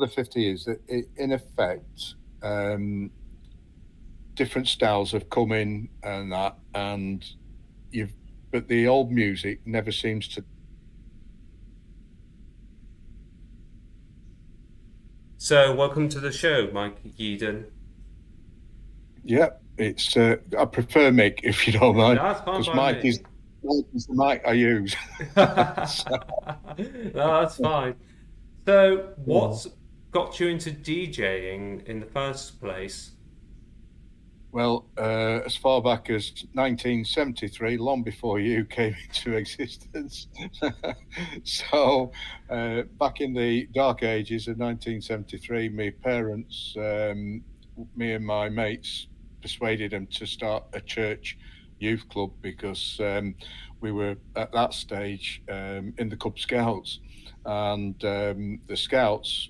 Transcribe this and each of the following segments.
the 50 years, that in effect, different styles have come in and that, and you've, but the old music never seems to. So, welcome to the show, Mike Yeadon. Yeah, it's. I prefer Mick, if you don't mind, That's fine because by me. Mike is the mic I use. So, No, that's fine. So, yeah. what's got you into DJing in the first place? Well, as far back as 1973, long before you came into existence. So, back in the dark ages of 1973, my parents, me and my mates, persuaded them to start a church youth club because we were at that stage in the Cub Scouts. And the Scouts,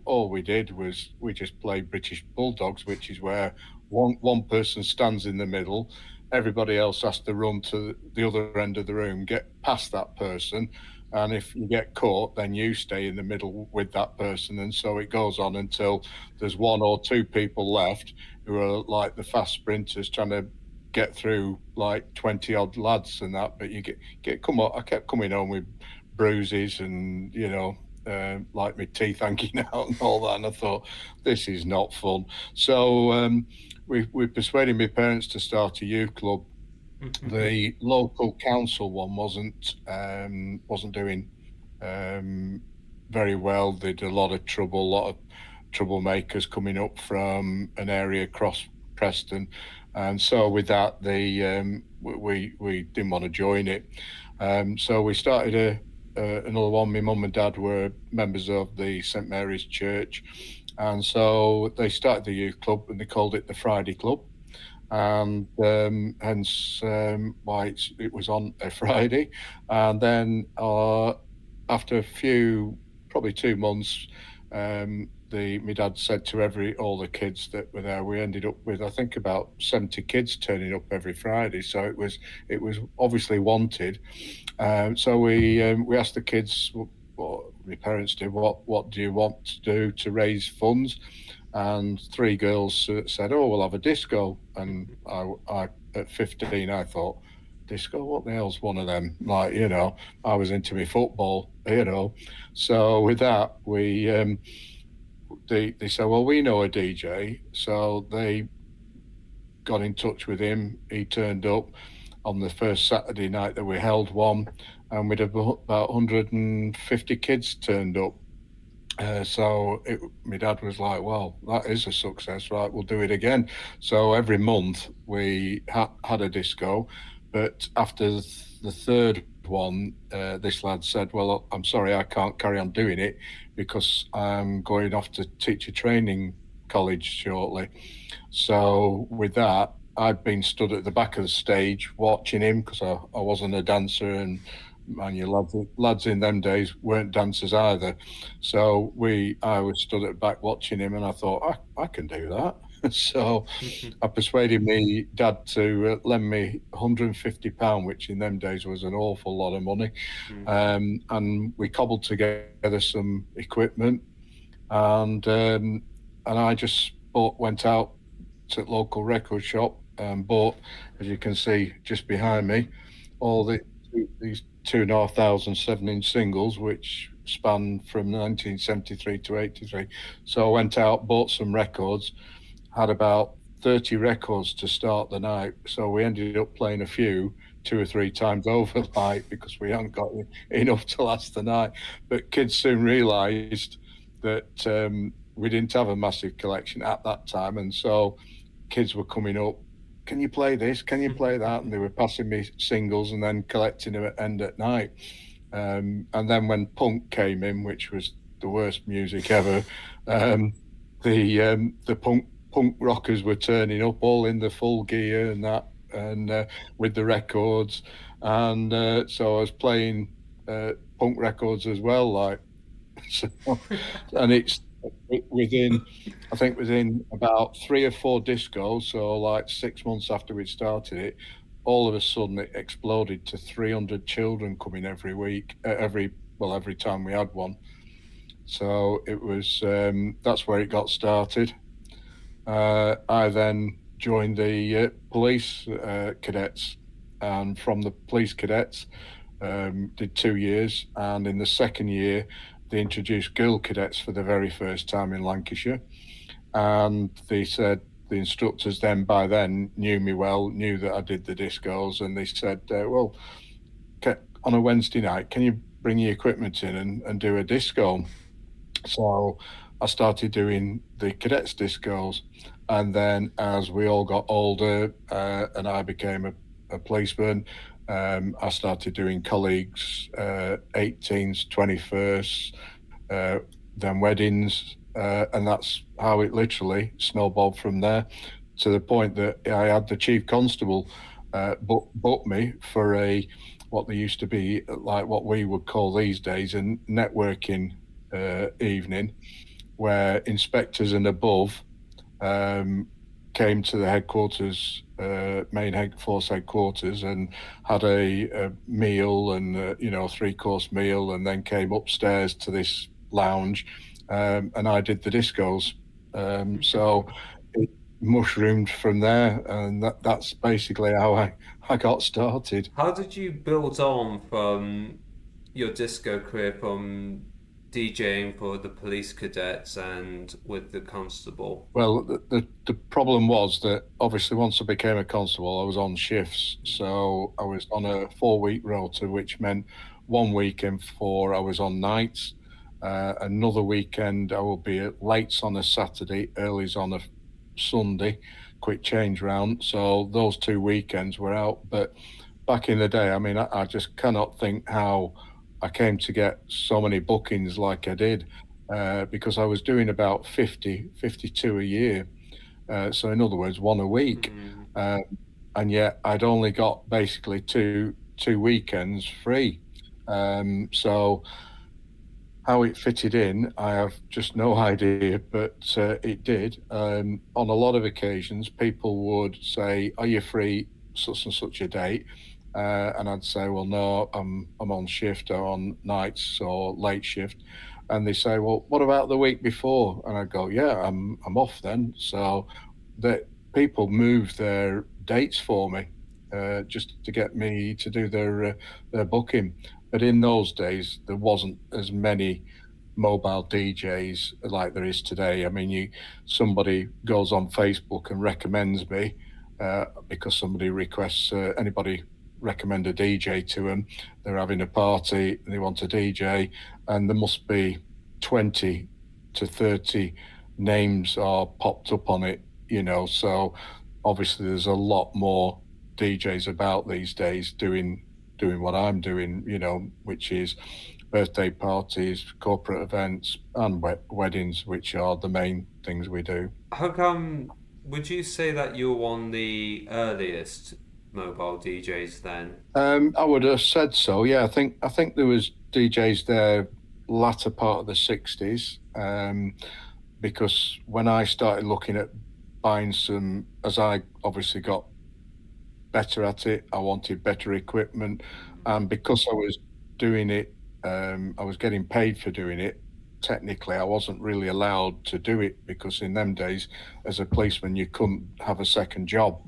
all we did was we just played British Bulldogs, which is where one person stands in the middle, everybody else has to run to the other end of the room, get past that person, and if you get caught, then you stay in the middle with that person, and so it goes on until there's one or two people left who are like the fast sprinters trying to get through like 20 odd lads and that. But you get come on, I kept coming home with bruises and like my teeth hanging out and all that, and I thought this is not fun. So we persuaded my parents to start a youth club. The local council one wasn't doing um, very well. They did a lot of trouble, a lot of troublemakers coming up from an area across Preston, and so with that, we didn't want to join it. So we started another one. My mum and dad were members of the St Mary's Church, and so they started the youth club and they called it the Friday Club, and hence why it was on a Friday. And then after a few, probably 2 months, the my dad said to all the kids that were there, we ended up with I think about 70 kids turning up every Friday. So it was obviously wanted. So we asked the kids what my parents did. What do you want to do to raise funds? And three girls said, "Oh, we'll have a disco." And I at 15, I thought, disco? What the hell's one of them? Like, I was into my football. So with that, they said, "Well, we know a DJ," so they got in touch with him. He turned up on the first Saturday night that we held one, and we'd have about 150 kids turned up. My dad was like, "Well, that is a success, right? We'll do it again." So every month we had a disco, but after the third one, this lad said, "Well, I'm sorry, I can't carry on doing it because I'm going off to teacher training college shortly." So with that, I'd been stood at the back of the stage watching him because I wasn't a dancer, and man, you lads in them days weren't dancers either. So I was stood at the back watching him, and I thought I can do that. So I persuaded me dad to lend me £150, which in them days was an awful lot of money, and we cobbled together some equipment, and I just went out to the local record shop and bought, as you can see just behind me, all these 2,500 7-inch singles, which span from 1973 to 83. So I went out, bought some records, had about 30 records to start the night. So we ended up playing a few 2 or 3 times over, like, because we hadn't got enough to last the night. But kids soon realised that we didn't have a massive collection at that time, and so kids were coming up. Can you play this? Can you play that? And they were passing me singles and then collecting them at end at night. And then when punk came in, which was the worst music ever, the punk rockers were turning up all in the full gear and that, and with the records, and so I was playing punk records as well, like. So, and it's within, I think within about 3 or 4 discos, so like 6 months after we'd started it, all of a sudden it exploded to 300 children coming every week, every time we had one. So it was that's where it got started. I then joined the police cadets, and from the police cadets, did 2 years, and in the second year, they introduced girl cadets for the very first time in Lancashire, and they said the instructors then by then knew me well, knew that I did the discos, and they said, well, on a Wednesday night, can you bring your equipment in and do a disco? So I started doing the cadets discos, and then as we all got older, and I became a policeman, I started doing colleagues, 18s, 21st, uh, then weddings, and that's how it literally snowballed from there, to the point that I had the chief constable book me for a what they used to be like what we would call these days a networking evening, where inspectors and above um, came to the headquarters, force headquarters, and had a meal and three-course meal, and then came upstairs to this lounge, and I did the discos. So it mushroomed from there, and that's basically how I got started. How did you build on from your disco career from DJing for the police cadets and with the constable? Well, the problem was that obviously once I became a constable, I was on shifts. So I was on a 4 week rota, which meant 1 week in four I was on nights. Another weekend I would be at lates on a Saturday, earlys on a Sunday, quick change round. So those 2 weekends were out. But back in the day, I mean, I just cannot think how I came to get so many bookings like I did, because I was doing about 50, 52 a year. So in other words, one a week. Mm. Um, and yet I'd only got basically two weekends free. So how it fitted in, I have just no idea, but it did. On a lot of occasions, people would say, "Are you free such and such a date?" And I'd say, "Well, no, I'm on shift or on nights or late shift." And they say, "Well, what about the week before?" And I go, "Yeah, I'm off then." So that people moved their dates for me, just to get me to do their booking. But in those days, there wasn't as many mobile DJs like there is today. I mean, somebody goes on Facebook and recommends me, because somebody requests, anybody recommend a DJ to them. They're having a party and they want a DJ, and there must be 20 to 30 names are popped up on it, So obviously, there's a lot more DJs about these days doing what I'm doing, which is birthday parties, corporate events, and weddings, which are the main things we do. How come, would you say that you're one of the earliest mobile DJs then? I would have said so. Yeah, I think there was DJs there latter part of the '60s, because when I started looking at buying some, as I obviously got better at it, I wanted better equipment, and because I was doing it, I was getting paid for doing it. Technically, I wasn't really allowed to do it because in them days, as a policeman, you couldn't have a second job.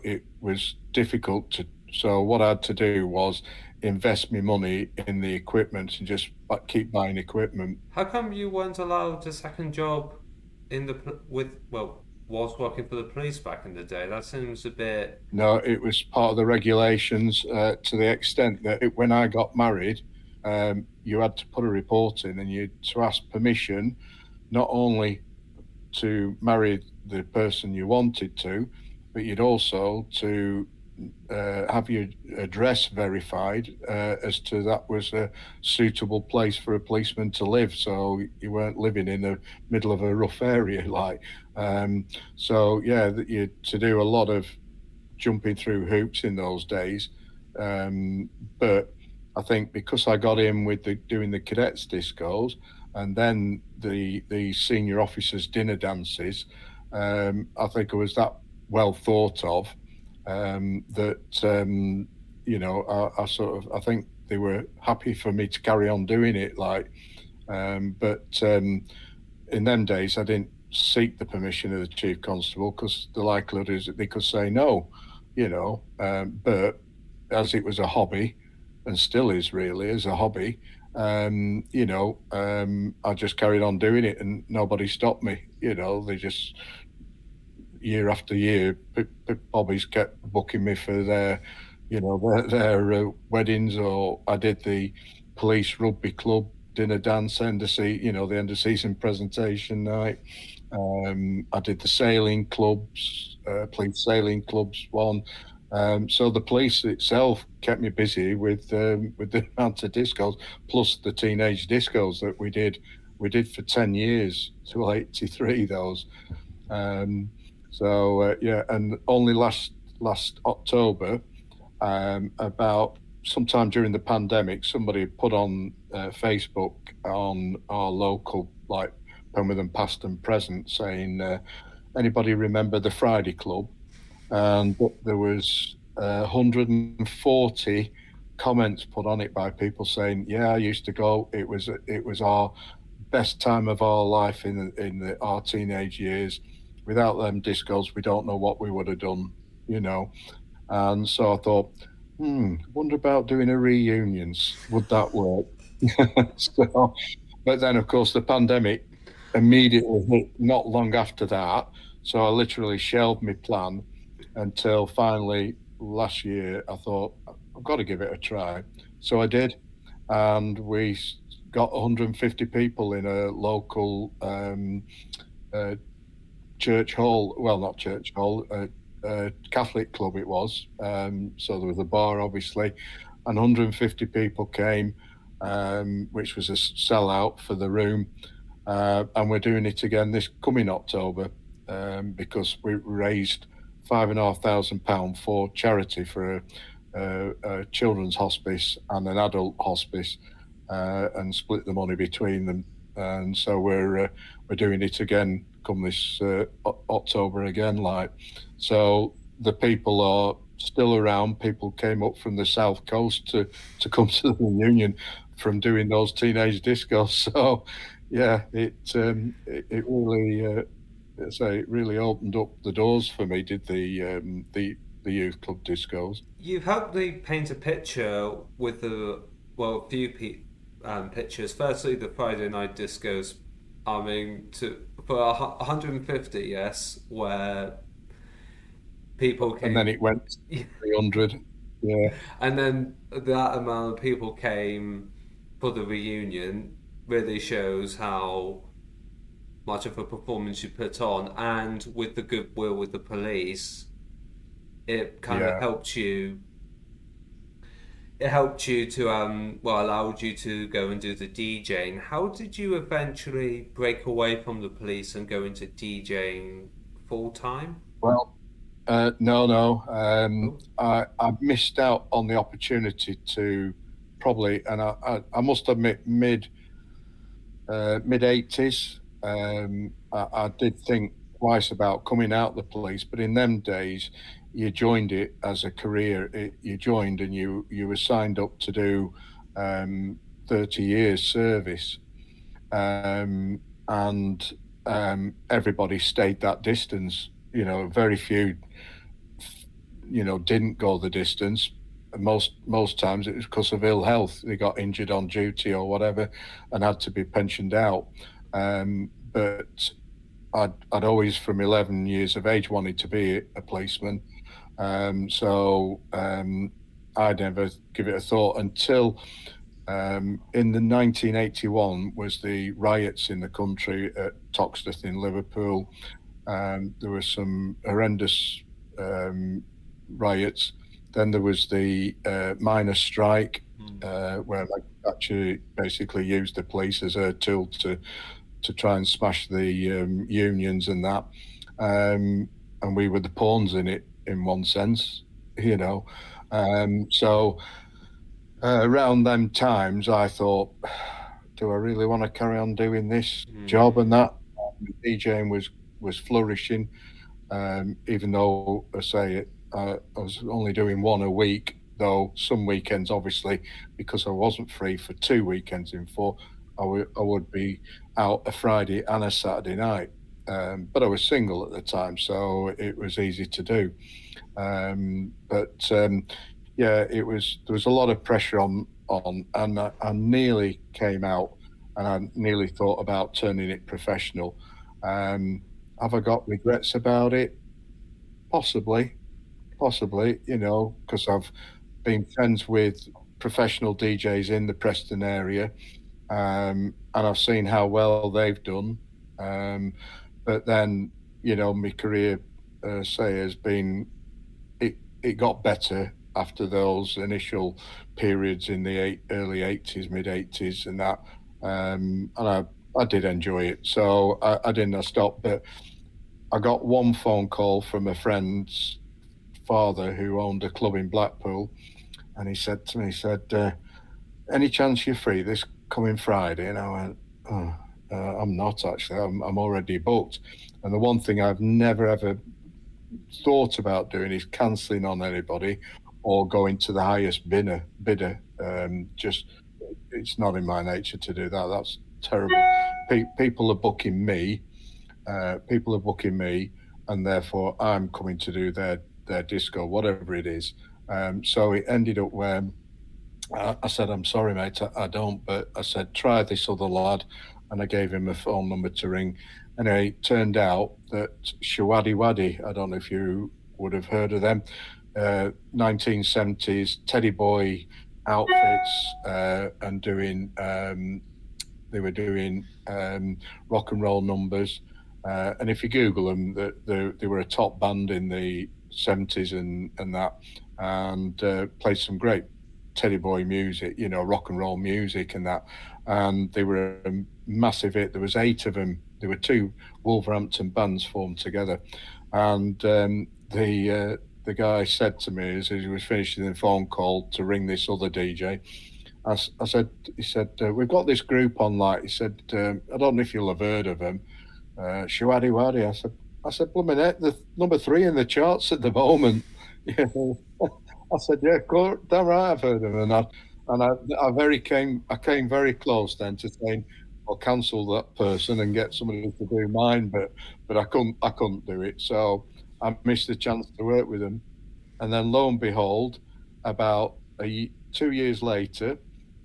It was difficult to. So what I had to do was invest my money in the equipment and just keep buying equipment. How come you weren't allowed a second job in the whilst working for the police back in the day? That seems a bit. No, it was part of the regulations, to the extent that when I got married, you had to put a report in and you to ask permission, not only to marry the person you wanted to, but you'd also to have your address verified, as to that was a suitable place for a policeman to live. So you weren't living in the middle of a rough area, like. So yeah, you to do a lot of jumping through hoops in those days. But I think because I got in with doing the cadets discos, and then the senior officers dinner dances, I think it was that well thought of, that I sort of I think they were happy for me to carry on doing it. But in them days, I didn't seek the permission of the chief constable because the likelihood is that they could say no, you know. But as it was a hobby, and still is really as a hobby, I just carried on doing it, and nobody stopped me. You know, they just year after year, hobbies kept booking me for their weddings, or I did the police rugby club dinner dance the end of season presentation night. I did the sailing clubs, police sailing clubs one. So the police itself kept me busy with the amount of discos, plus the teenage discos that we did. We did for 10 years till '83. Those. Um, yeah, and only last October, about sometime during the pandemic, somebody put on Facebook on our local like Penwith past and present saying, anybody remember the Friday Club? And there was 140 comments put on it by people saying, "Yeah, I used to go. It was our best time of our life our teenage years. Without them discos, we don't know what we would have done, you know." And so I thought, wonder about doing a reunions. Would that work? So, but then, of course, the pandemic immediately hit not long after that. So I literally shelved my plan until finally last year I thought, I've got to give it a try. So I did. And we got 150 people in a local uh, church hall. Well, not church hall, Catholic club it was. So there was a bar, obviously, and 150 people came, which was a sellout for the room. And we're doing it again this coming October, because we raised £5,500 for charity for a children's hospice and an adult hospice, and split the money between them. And so we're doing it again come this October again. So the people are still around. People came up from the south coast to come to the reunion from doing those teenage discos. So yeah, it really it really opened up the doors for me. Did the youth club discos. You've helped me paint a picture with a few pictures. Firstly, the Friday night discos. I mean, for 150, yes, where people And then came, it went to 300. Yeah, and then that amount of people came for the reunion really shows how much of a performance you put on, and with the goodwill with the police, it kind of yeah. helped you. It helped you to allowed you to go and do the DJing. How did you eventually break away from the police and go into DJing full time? Well, no, no. Oh. I missed out on the opportunity to probably, and I must admit, mid '80s. I did think twice about coming out the police, but in them days, you joined it as a career. You joined and you were signed up to do 30 years service, and everybody stayed that distance. Very few, didn't go the distance. Most times it was because of ill health. They got injured on duty or whatever, and had to be pensioned out. But I'd always, from 11 years of age, wanted to be a policeman. So I never give it a thought until in the 1981 was the riots in the country at Toxteth in Liverpool. There were some horrendous riots. Then there was the miners' strike, where they actually basically used the police as a tool to try and smash the unions and that. And we were the pawns in it, in one sense, you know. So around them times, I thought, do I really want to carry on doing this job and that? DJing was flourishing, even though I say it, I was only doing one a week. though some weekends, obviously, because I wasn't free for 2 weekends in four, I would be out a Friday and a Saturday night. But I was single at the time, so it was easy to do. But yeah, there was a lot of pressure on, and I nearly came out, and I nearly thought about turning it professional. Um, have I got regrets about it? Possibly, possibly. Because I've been friends with professional DJs in the Preston area, and I've seen how well they've done. Um, but then, my career, say, has been it got better after those initial periods in the early 80s, mid 80s, and that. And I did enjoy it, so I didn't stop. But I got one phone call from a friend's father who owned a club in Blackpool, and he said to me, he said, "Any chance you're free this coming Friday?" And I went, "Oh, I'm not actually. I'm already booked." And the one thing I've never ever thought about doing is cancelling on anybody or going to the highest bidder. Just it's not in my nature to do that. That's terrible. People are booking me. People are booking me, and therefore I'm coming to do their disco, whatever it is. So it ended up where I said, "I'm sorry, mate, I don't." But I said, "Try this other lad," and I gave him a phone number to ring. And it turned out that Shawadi Wadi, I don't know if you would have heard of them, 1970s Teddy Boy outfits, and they were doing rock and roll numbers. And if you Google them, they were a top band in the 70s and that, and played some great Teddy Boy music, rock and roll music and that. And they were a massive hit. There was 8 of them. There were two Wolverhampton bands formed together, and the guy said to me as he was finishing the phone call to ring this other DJ. I said, he said, "We've got this group on, like," he said, "I don't know if you'll have heard of them, Shawadi Wadi." I said, "Blooming heck, the number 3 in the charts at the moment." You know, I said, "Yeah, damn right, I've heard of them." I came very close then to saying, "I'll cancel that person and get somebody to do mine," but I couldn't do it. So I missed the chance to work with them. And then lo and behold, about 2 years later,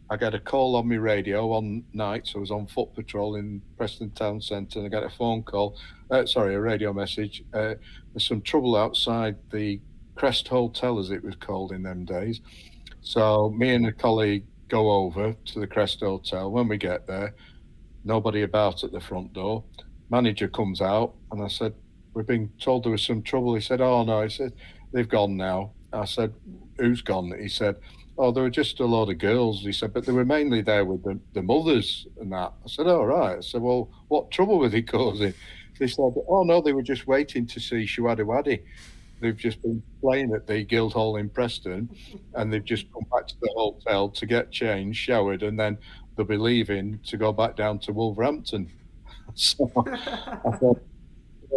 I get a call on my radio on nights. I was on foot patrol in Preston Town Centre, and I get a phone call, sorry, a radio message. There's some trouble outside the Crest Hotel, as it was called in them days. So me and a colleague go over to the Crest Hotel. When we get there, nobody about at the front door. Manager comes out, and I said, "We've been told there was some trouble." He said, "Oh no," he said, "they've gone now." I said, "Who's gone?" He said, "Oh, there were just a load of girls." He said, "But they were mainly there with the mothers and that." I said, "Oh right." I said, "Well, what trouble were they causing?" They said, "Oh no, they were just waiting to see Shawadi Wadi. They've just been playing at the Guildhall in Preston, and they've just come back to the hotel to get changed, showered, and then they'll be leaving to go back down to Wolverhampton." So I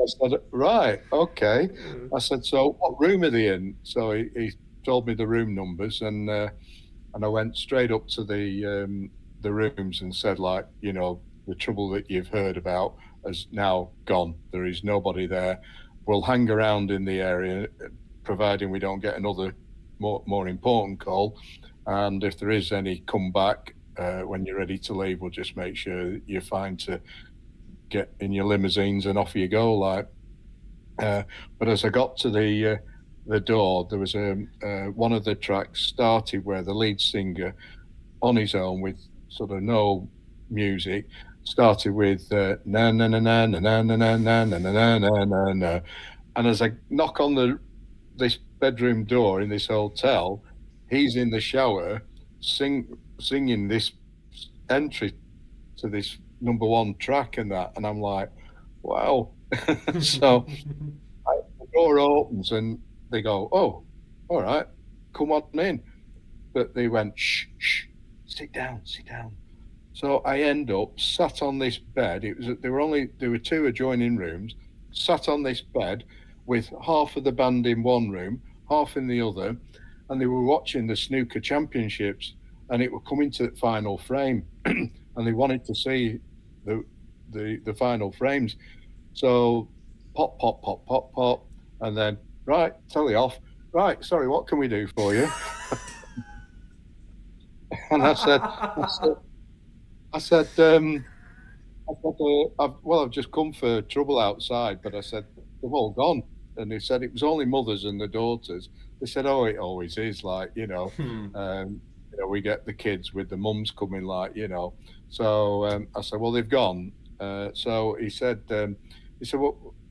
said, "Right, okay." I said, "So what room are they in?" So he told me the room numbers, and I went straight up to the rooms and said, like, "The trouble that you've heard about has now gone. There is nobody there. We'll hang around in the area, providing we don't get another more important call. And if there is any comeback when you're ready to leave, we'll just make sure you're fine to get in your limousines and off you go." Like, but as I got to the door, there was one of the tracks started where the lead singer, on his own with sort of no music, started with na na na na na na na na na na na na na na. And as I knock on this bedroom door in this hotel, he's in the shower singing this entry to this number one track and that, and I'm like, wow. So the door opens and they go, "Oh, all right, come on in." But they went, "Shh, shh, sit down, sit down." So I end up sat on this bed. There were two adjoining rooms. Sat on this bed with half of the band in one room, half in the other. and they were watching the snooker championships, and it were coming to the final frame, and they wanted to see the the final frames. So pop, pop, pop, pop, pop, and then right, telly off. Right, sorry, what can we do for you? And I said, I said, I've just come for trouble outside, but I said, they've all gone. And they said it was only mothers and the daughters. They said, oh, it always is like, Hmm. we get the kids with the mums coming like, So I said, well, they've gone. So he said, well,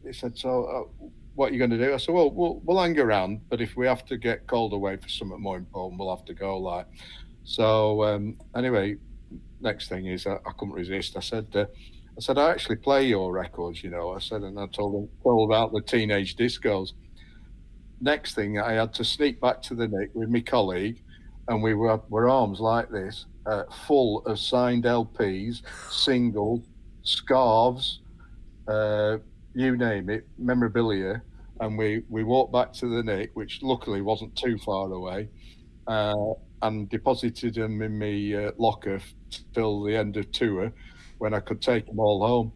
he said, so what are you going to do? I said, well, we'll hang around, but if we have to get called away for something more important, we'll have to go like. So anyway, next thing is I couldn't resist. I said, I actually play your records, I said, and I told them all about the teenage discos. Next thing, I had to sneak back to the Nick with my colleague, and were arms like this, full of signed LPs, singles, scarves, uh, you name it, memorabilia. And we walked back to the Nick, which luckily wasn't too far away, uh, and deposited them in my locker till the end of tour when I could take them all home.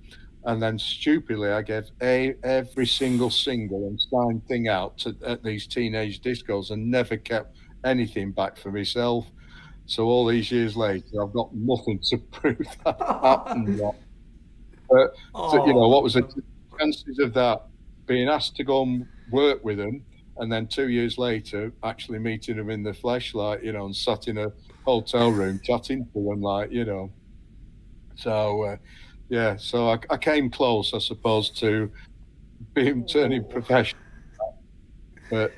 And then stupidly, I gave every single and signed thing out at these teenage discos and never kept anything back for myself. So all these years later, I've got nothing to prove that happened. But what Oh, was the chances of that being asked to go and work with them, and then 2 years later actually meeting them in the flesh, like and sat in a hotel room chatting to them, like So yeah, so I came close, I suppose, to being turning oh. professional, but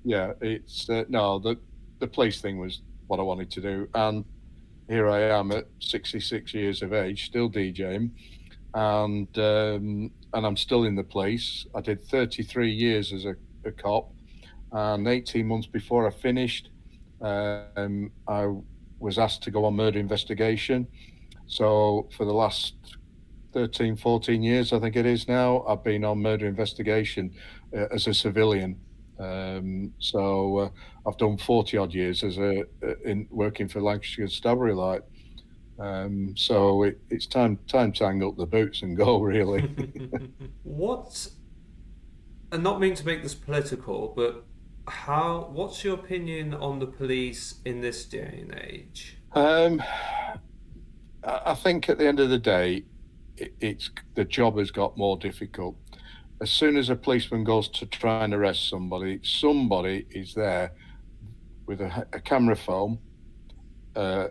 yeah, it's no the police thing was what I wanted to do, and here I am at 66 years of age, still DJing, and I'm still in the police. I did 33 years as a cop, and 18 months before I finished, I was asked to go on murder investigation. So for the last 13, 14 years, I think it is now, I've been on murder investigation as a civilian. I've done 40 odd years as in working for Lancashire Constabulary, like. It's time to hang up the boots and go, really. What? And not mean to make this political, but What's your opinion on the police in this day and age? um, I think at the end of the day, it's the job has got more difficult. As soon as a policeman goes to try and arrest somebody is there with a camera phone, uh,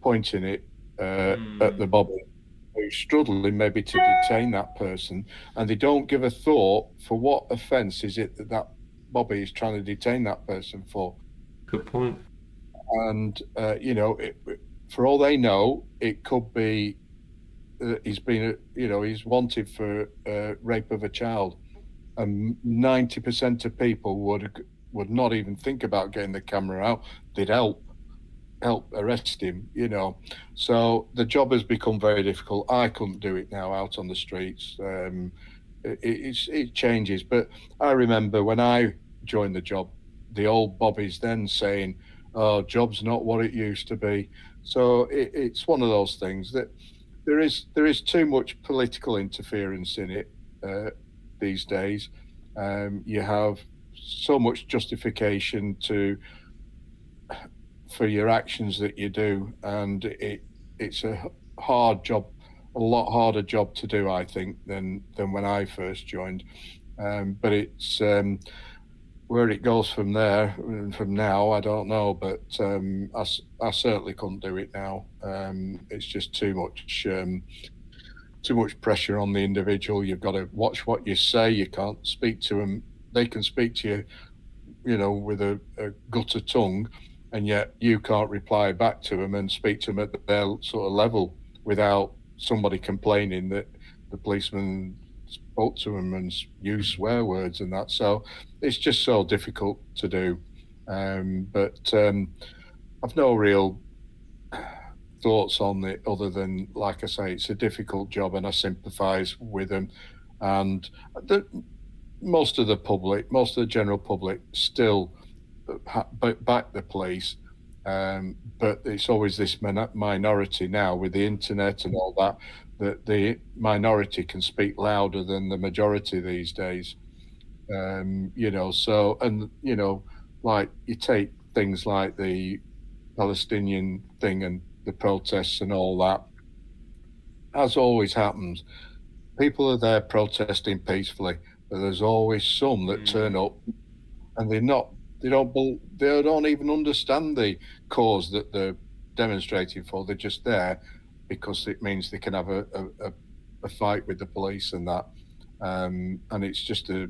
pointing it at the Hmm. bobby, who's struggling maybe to detain that person, and they don't give a thought for what offence is it that bobby is trying to detain that person for. Good point. And for all they know, it could be he's wanted for rape of a child, and 90% of people would not even think about getting the camera out. They'd help arrest him. So the job has become very difficult. I couldn't do it now out on the streets. It changes, but I remember when I joined the job, the old bobbies then saying, "Oh, job's not what it used to be." So it's one of those things that there is too much political interference in it these days. You have so much justification for your actions that you do, and it's a hard job, a lot harder job to do, I think, than when I first joined. But it's where it goes from there, from now, I don't know. But I certainly couldn't do it now. It's just too much pressure on the individual. You've got to watch what you say. You can't speak to them. They can speak to you, with a gutter tongue, and yet you can't reply back to them and speak to them at their sort of level without somebody complaining that the policeman spoke to them and used swear words and that. So it's just so difficult to do. But I've no real thoughts on it other than, like I say, it's a difficult job, and I sympathise with them. And the, most of the general public, still back the police. But it's always this minority now with the internet and all that, that the minority can speak louder than the majority these days. So, and, like you take things like the Palestinian thing and the protests and all that, as always happens, people are there protesting peacefully, but there's always some that turn Mm. up and they don't even understand the cause that they're demonstrating for. They're just there because it means they can have a fight with the police and that. And it's just a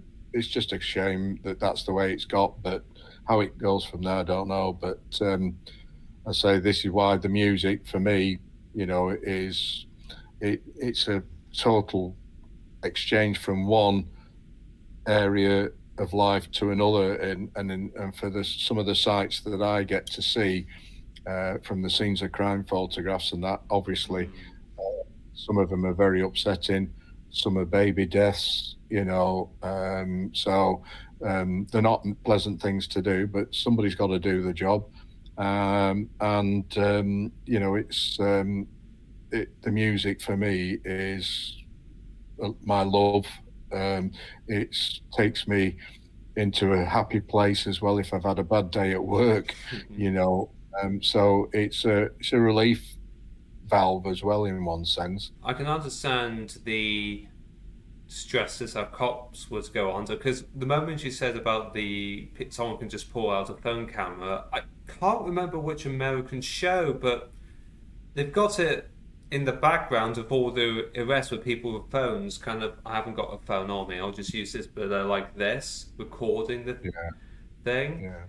shame that that's the way it's got. But how it goes from there, I don't know. But I say this is why the music for me, it's a total exchange from one area of life to another, and for some of the sites that I get to see from the scenes of crime photographs and that, obviously, Mm. some of them are very upsetting. Some are baby deaths, so they're not pleasant things to do, but somebody's got to do the job. And the music for me is my love. It takes me into a happy place as well if I've had a bad day at work, you know. So it's a relief valve as well in one sense. I can understand the stresses that cops would go under because the moment you said about the someone can just pull out a phone camera, I can't remember which American show, but they've got it in the background of all the arrests with people with phones. Kind of, I haven't got a phone on me. I'll just use this, but they're like this, recording the Yeah, thing. yeah.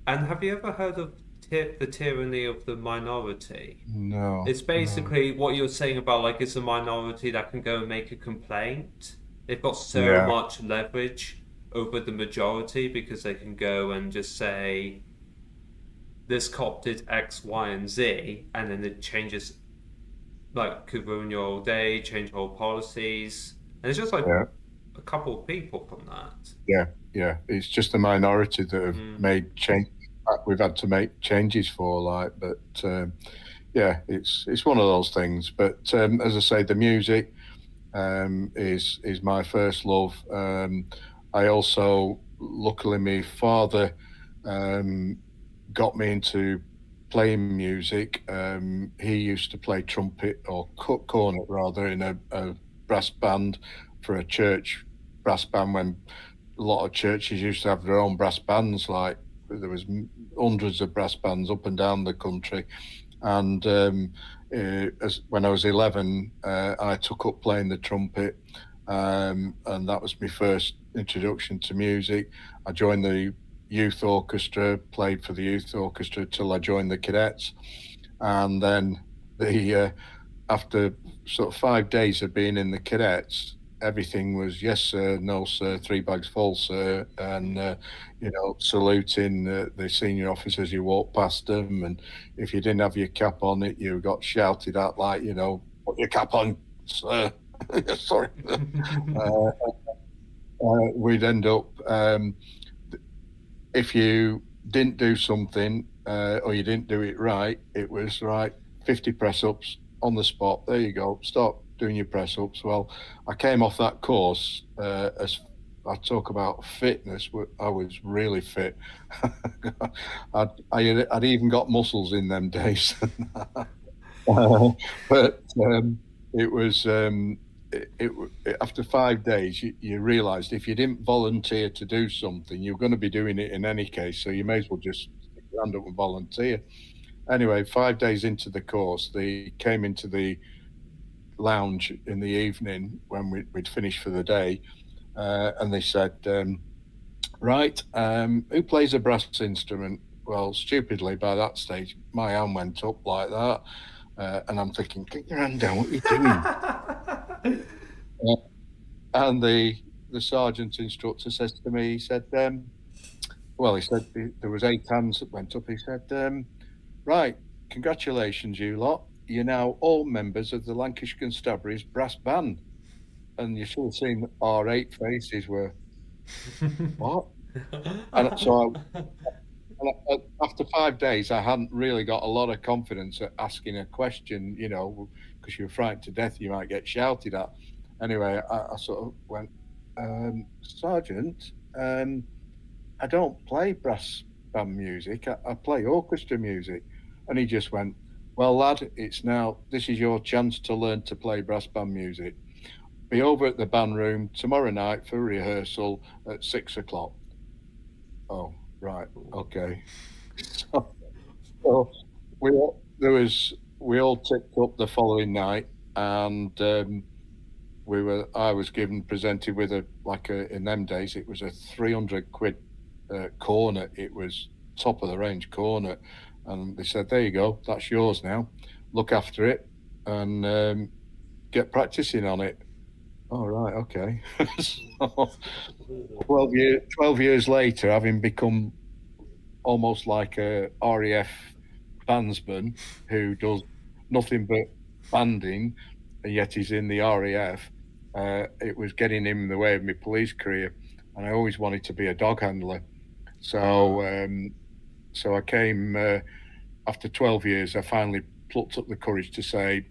And have you ever heard of the tyranny of the minority? No, It's no. basically what you're saying about like it's a minority that can go and make a complaint. They've got so Yeah, much leverage over the majority because they can go and just say this cop did X, Y, and Z, and then it changes, like could ruin your whole day, change whole policies, and it's just like yeah, a couple of people from that. yeah, yeah. It's just the minority that have Mm. made change. We've had to make changes for, like, but yeah, it's one of those things. But as I say, the music is my first love. I also, luckily, my father um, got me into playing music. He used to play trumpet or cornet rather in a brass band for a church brass band when a lot of churches used to have their own brass bands. Like there was hundreds of brass bands up and down the country, and when I was 11, I took up playing the trumpet, and that was my first introduction to music. I joined the youth orchestra, played for the youth orchestra till I joined the cadets, and then the after sort of 5 days of being in the cadets, everything was yes sir, no sir, three bags full sir, and saluting the senior officers as you walk past them, and if you didn't have your cap on, it you got shouted at like put your cap on, sir. Sorry. uh, we'd end up if you didn't do something or you didn't do it right, it was right 50 press ups on the spot. There you go. Stop doing your press ups. Well, I came off that course as I talk about fitness. I was really fit. I'd even got muscles in them days. But it was after 5 days, you realised if you didn't volunteer to do something, you're going to be doing it in any case. So you may as well just stick your hand up and volunteer. Anyway, 5 days into the course, they came into the lounge in the evening when we'd finished for the day, and they said, "Right, who plays a brass instrument?" Well, stupidly, by that stage, my hand went up like that. And I'm thinking, get your hand down, what are you doing? Uh, and the sergeant instructor says to me, he said, he said there was 8 hands that went up. He said, right, congratulations, you lot. You're now all members of the Lancashire Constabulary's brass band. And you should have seen our 8 faces were, what? And so After 5 days, I hadn't really got a lot of confidence at asking a question, because you were frightened to death you might get shouted at. Anyway, I sort of went, Sergeant, I don't play brass band music. I play orchestra music. And he just went, well, lad, this is your chance to learn to play brass band music. Be over at the band room tomorrow night for rehearsal at 6 o'clock. Oh, right. Okay. So, so we all tipped up the following night, and I was presented with in them days, it was a 300 quid cornet. It was top of the range cornet. And they said, there you go, that's yours now. Look after it and get practicing on it. All right, okay. So 12 years later, having become almost like a RAF bandsman who does nothing but banding, and yet he's in the RAF. It was getting him in the way of my police career, and I always wanted to be a dog handler. So I came after 12 years. I finally plucked up the courage to say,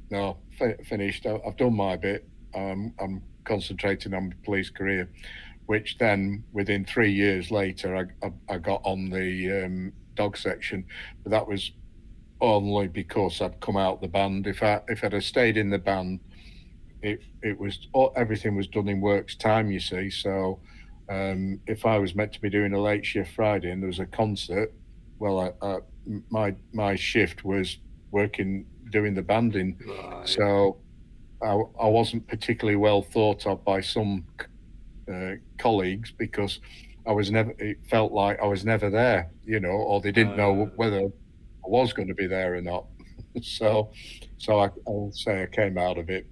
"No, finished. I've done my bit. I'm concentrating on my police career." Which then, within 3 years later, I got on the dog section, but that was only because I'd come out the band. If I'd have stayed in the band, it was everything was done in works time, you see. So if I was meant to be doing a late shift Friday and there was a concert, well, my shift was working doing the banding. Right. So I wasn't particularly well thought of by some colleagues because it felt like I was never there, or they didn't know whether I was going to be there or not. so I'll say I came out of it,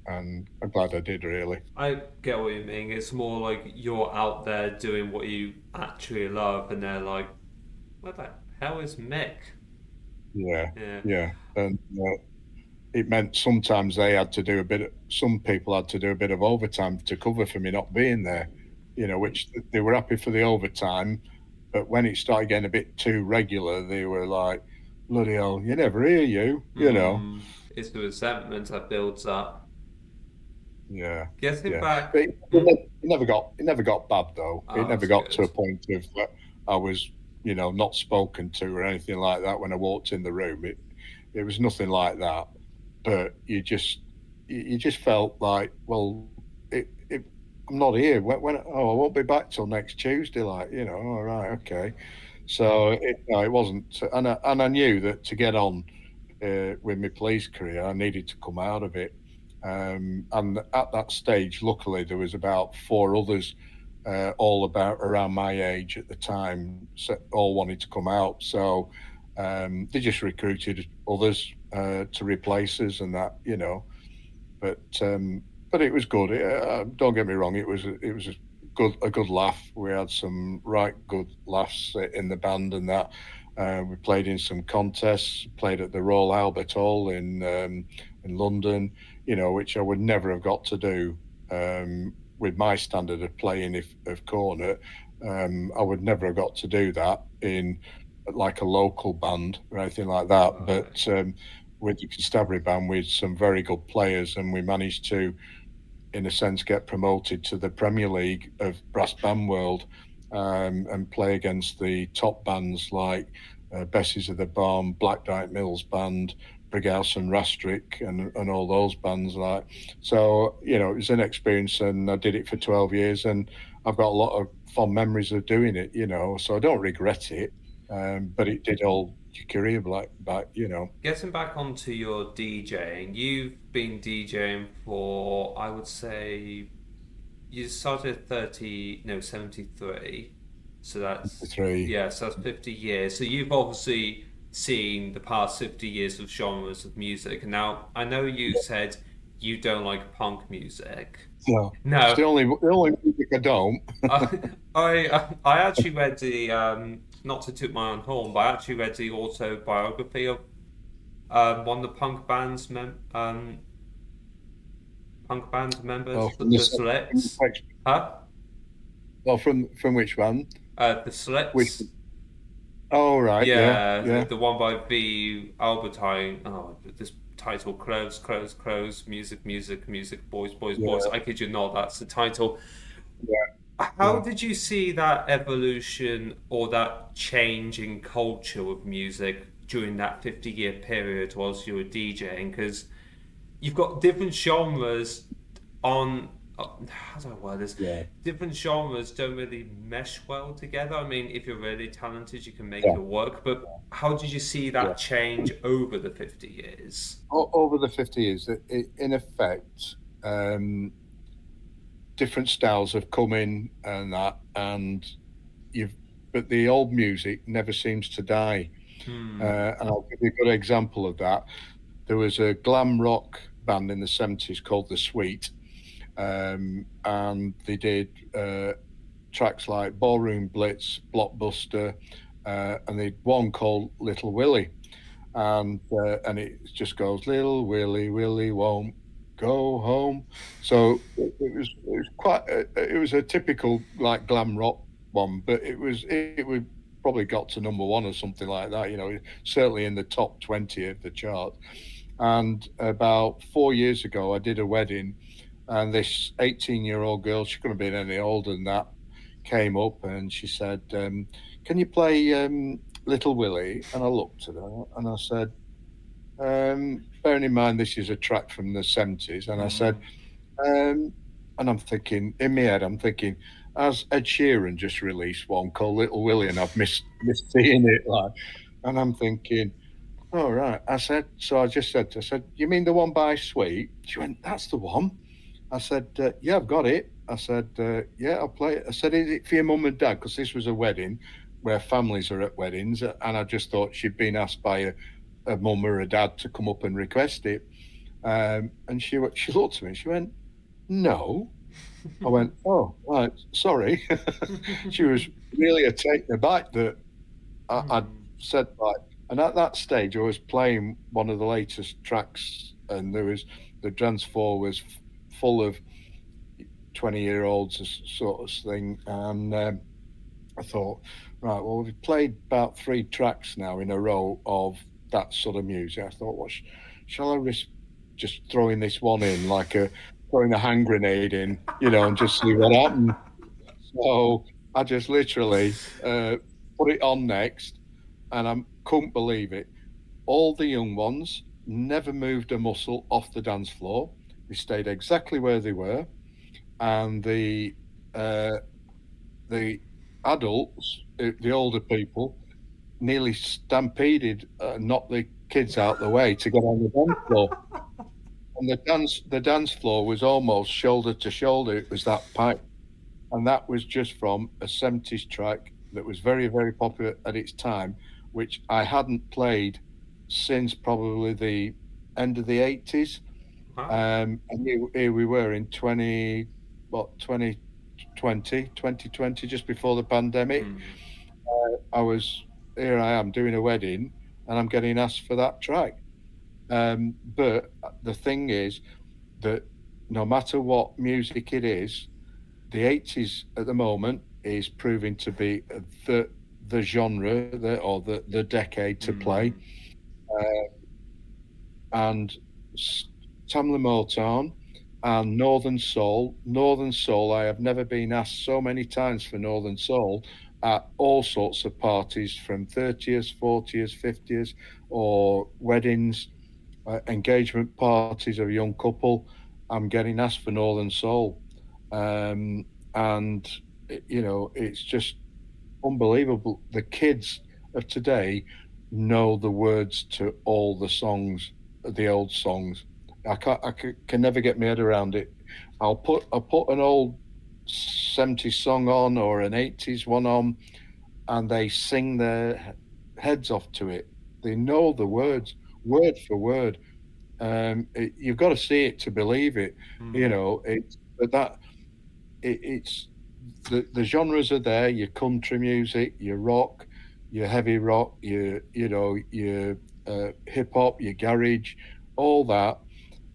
and I'm glad I did, really. I get what you mean. It's more like you're out there doing what you actually love, and they're like, "What the hell is Mick?" Yeah, Yeah. yeah. And it meant sometimes some people had to do a bit of overtime to cover for me not being there, which they were happy for the overtime. But when it started getting a bit too regular, they were like, bloody hell, you never hear you know. It's the resentment that builds up. Yeah, Getting yeah. back. But it never got bad though. It Oh, never that's got to a good. point of I was, not spoken to or anything like that when I walked in the room. It was nothing like that. But you just felt like, well, I'm not here. I won't be back till next Tuesday. Like, all right, okay. So no, it wasn't, and I knew that to get on with my police career, I needed to come out of it. And at that stage, luckily, there was about four others, all about around my age at the time, all wanted to come out. So they just recruited others to replace us, and that, but it was good. Don't get me wrong; it was a good laugh. We had some right good laughs in the band, and that we played in some contests. Played at the Royal Albert Hall in London, which I would never have got to do with my standard of playing of cornet. I would never have got to do that in like a local band or anything like that. Right. But with the constabulary band, with some very good players, and we managed to, in a sense, get promoted to the Premier League of brass band world, and play against the top bands like Bessies of the Barn, Black Dyke Mills Band, Brighouse and Rastrick, and all those bands. Like, so it was an experience, and I did it for 12 years, and I've got a lot of fond memories of doing it. So I don't regret it, but it did hold your career back. Getting back onto your DJing, you've been DJing for, I would say, you started at 30, no, 73. So that's, Three. yeah, so that's 50 years. So you've obviously seen the past 50 years of genres of music. And now, I know you said you don't like punk music. No, it's No, the only music I don't. I actually read the not to toot my own horn, but I actually read the autobiography of one of the punk band Oh, members, from the the from Slits. which, Huh? from which one? The Which Slits. Oh, right. Yeah. Yeah, Yeah. the one by V. Albertine. Oh, this title: Crows, Crows, Crows, Music, Music, Music, Boys, Boys, Boys. Yeah. I kid you not, that's the title. Yeah. How Yeah. did you see that evolution or that change in culture with music during that 50-year period whilst you were DJing? Because you've got different genres on. How do I word this? Yeah. Different genres don't really mesh well together. I mean, if you're really talented, you can make Yeah. it work. But how did you see that Yeah. change over the 50 years? Over the 50 years, in effect, um, different styles have come in and that, and you've, but the old music never seems to die. Hmm. And I'll give you a good example of that. There was a glam rock band in the 70s called The Sweet, and they did tracks like Ballroom Blitz, Blockbuster, and they had one called Little Willie, and it just goes Little Willie, Willie won't go home. So it was quite it was a typical like glam rock one, but it would probably got to number one or something like that. Certainly in the top 20 of the chart. And about 4 years ago, I did a wedding, and this 18-year-old girl, she couldn't have been any older than that, came up and she said, "Can you play Little Willie?" And I looked at her and I said, bearing in mind this is a track from the 70s, and I said, Hmm. um, and I'm thinking, in my head, I'm thinking, has Ed Sheeran just released one called Little Willie, and I've missed seeing it, like, and I'm thinking, oh, right. So I just said, you mean the one by Sweet? She went, that's the one. I said, yeah, I've got it. I said, yeah, I'll play it. I said, is it for your mum and dad? Because this was a wedding where families are at weddings. And I just thought she'd been asked by a mum or a dad to come up and request it. And she looked at me. She went, no. I went, oh, right, sorry. She was really taken aback that I'd Hmm. said like, and at that stage, I was playing one of the latest tracks, and the dance floor was full of 20-year-olds, sort of thing. And I thought, right, well, we've played about three tracks now in a row of that sort of music. I thought, shall I risk just throwing this one in, like throwing a hand grenade in, and just see what happens? So I just literally put it on next, and I couldn't believe it. All the young ones never moved a muscle off the dance floor. They stayed exactly where they were, and uh, the adults, the older people, nearly stampeded, knocked the kids out the way to get on the dance floor. And the dance floor was almost shoulder to shoulder. It was that packed, and that was just from a 70s track that was very, very popular at its time, which I hadn't played since probably the end of the 80s. Wow. And here we were in 20, what, 2020, just before the pandemic. Hmm. Here I am doing a wedding, and I'm getting asked for that track. But the thing is that no matter what music it is, the 80s at the moment is proving to be the genre or the decade to play. Hmm. Uh, and Tamla Motown and Northern Soul. Northern Soul, I have never been asked so many times for Northern Soul at all sorts of parties, from 30th, 40th, 50th, or weddings, engagement parties of a young couple. I'm getting asked for Northern Soul. Um, and, it's just unbelievable. The kids of today know the words to all the songs, the old songs. I can never get my head around it. I'll put an old 70s song on or an 80s one on, and they sing their heads off to it. They know the Wow. words word for word. You've got to see it to believe it. Hmm. It's but that it's the genres are there. Your country music, your rock, your heavy rock, your hip hop, your garage, all that.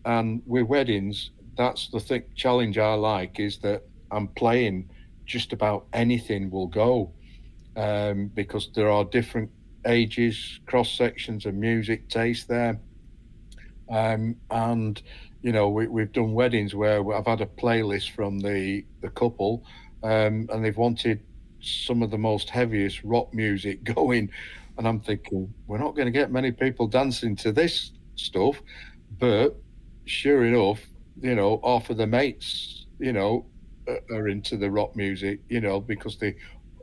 And with weddings, that's the thing challenge I like, is that I'm playing just about anything will go. because there are different ages, cross sections of music taste there. And we've done weddings where I've had a playlist from the couple, and they've wanted some of the most heaviest rock music going, and I'm thinking we're not going to get many people dancing to this stuff, but sure enough, half of the mates, are into the rock music, because they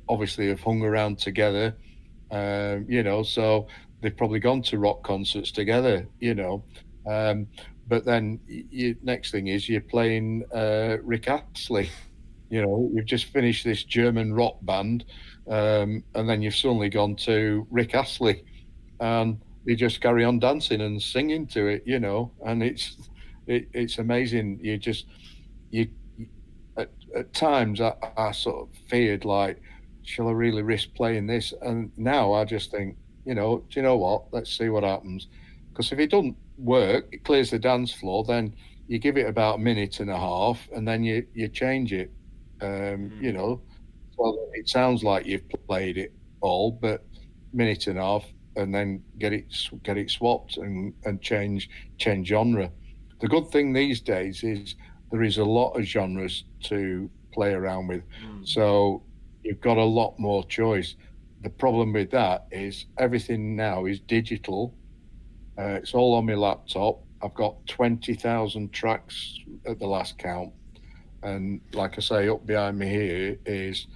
obviously have hung around together, so they've probably gone to rock concerts together, um, but then next thing is you're playing Rick Astley. You've just finished this German rock band, and then you've suddenly gone to Rick Astley, and they just carry on dancing and singing to it, and it's amazing. You at times I sort of feared, like, shall I really risk playing this? And now I just think, do you know what? Let's see what happens. Because if it doesn't work, it clears the dance floor, then you give it about a minute and a half, and then you change it. Mm. So it sounds like you've played it all, but minute and a half, and then get it swapped and change genre. The good thing these days is there is a lot of genres to play around with, Mm. so you've got a lot more choice. The problem with that is everything now is digital. It's all on my laptop. I've got 20,000 tracks at the last count. And like I say, up behind me here is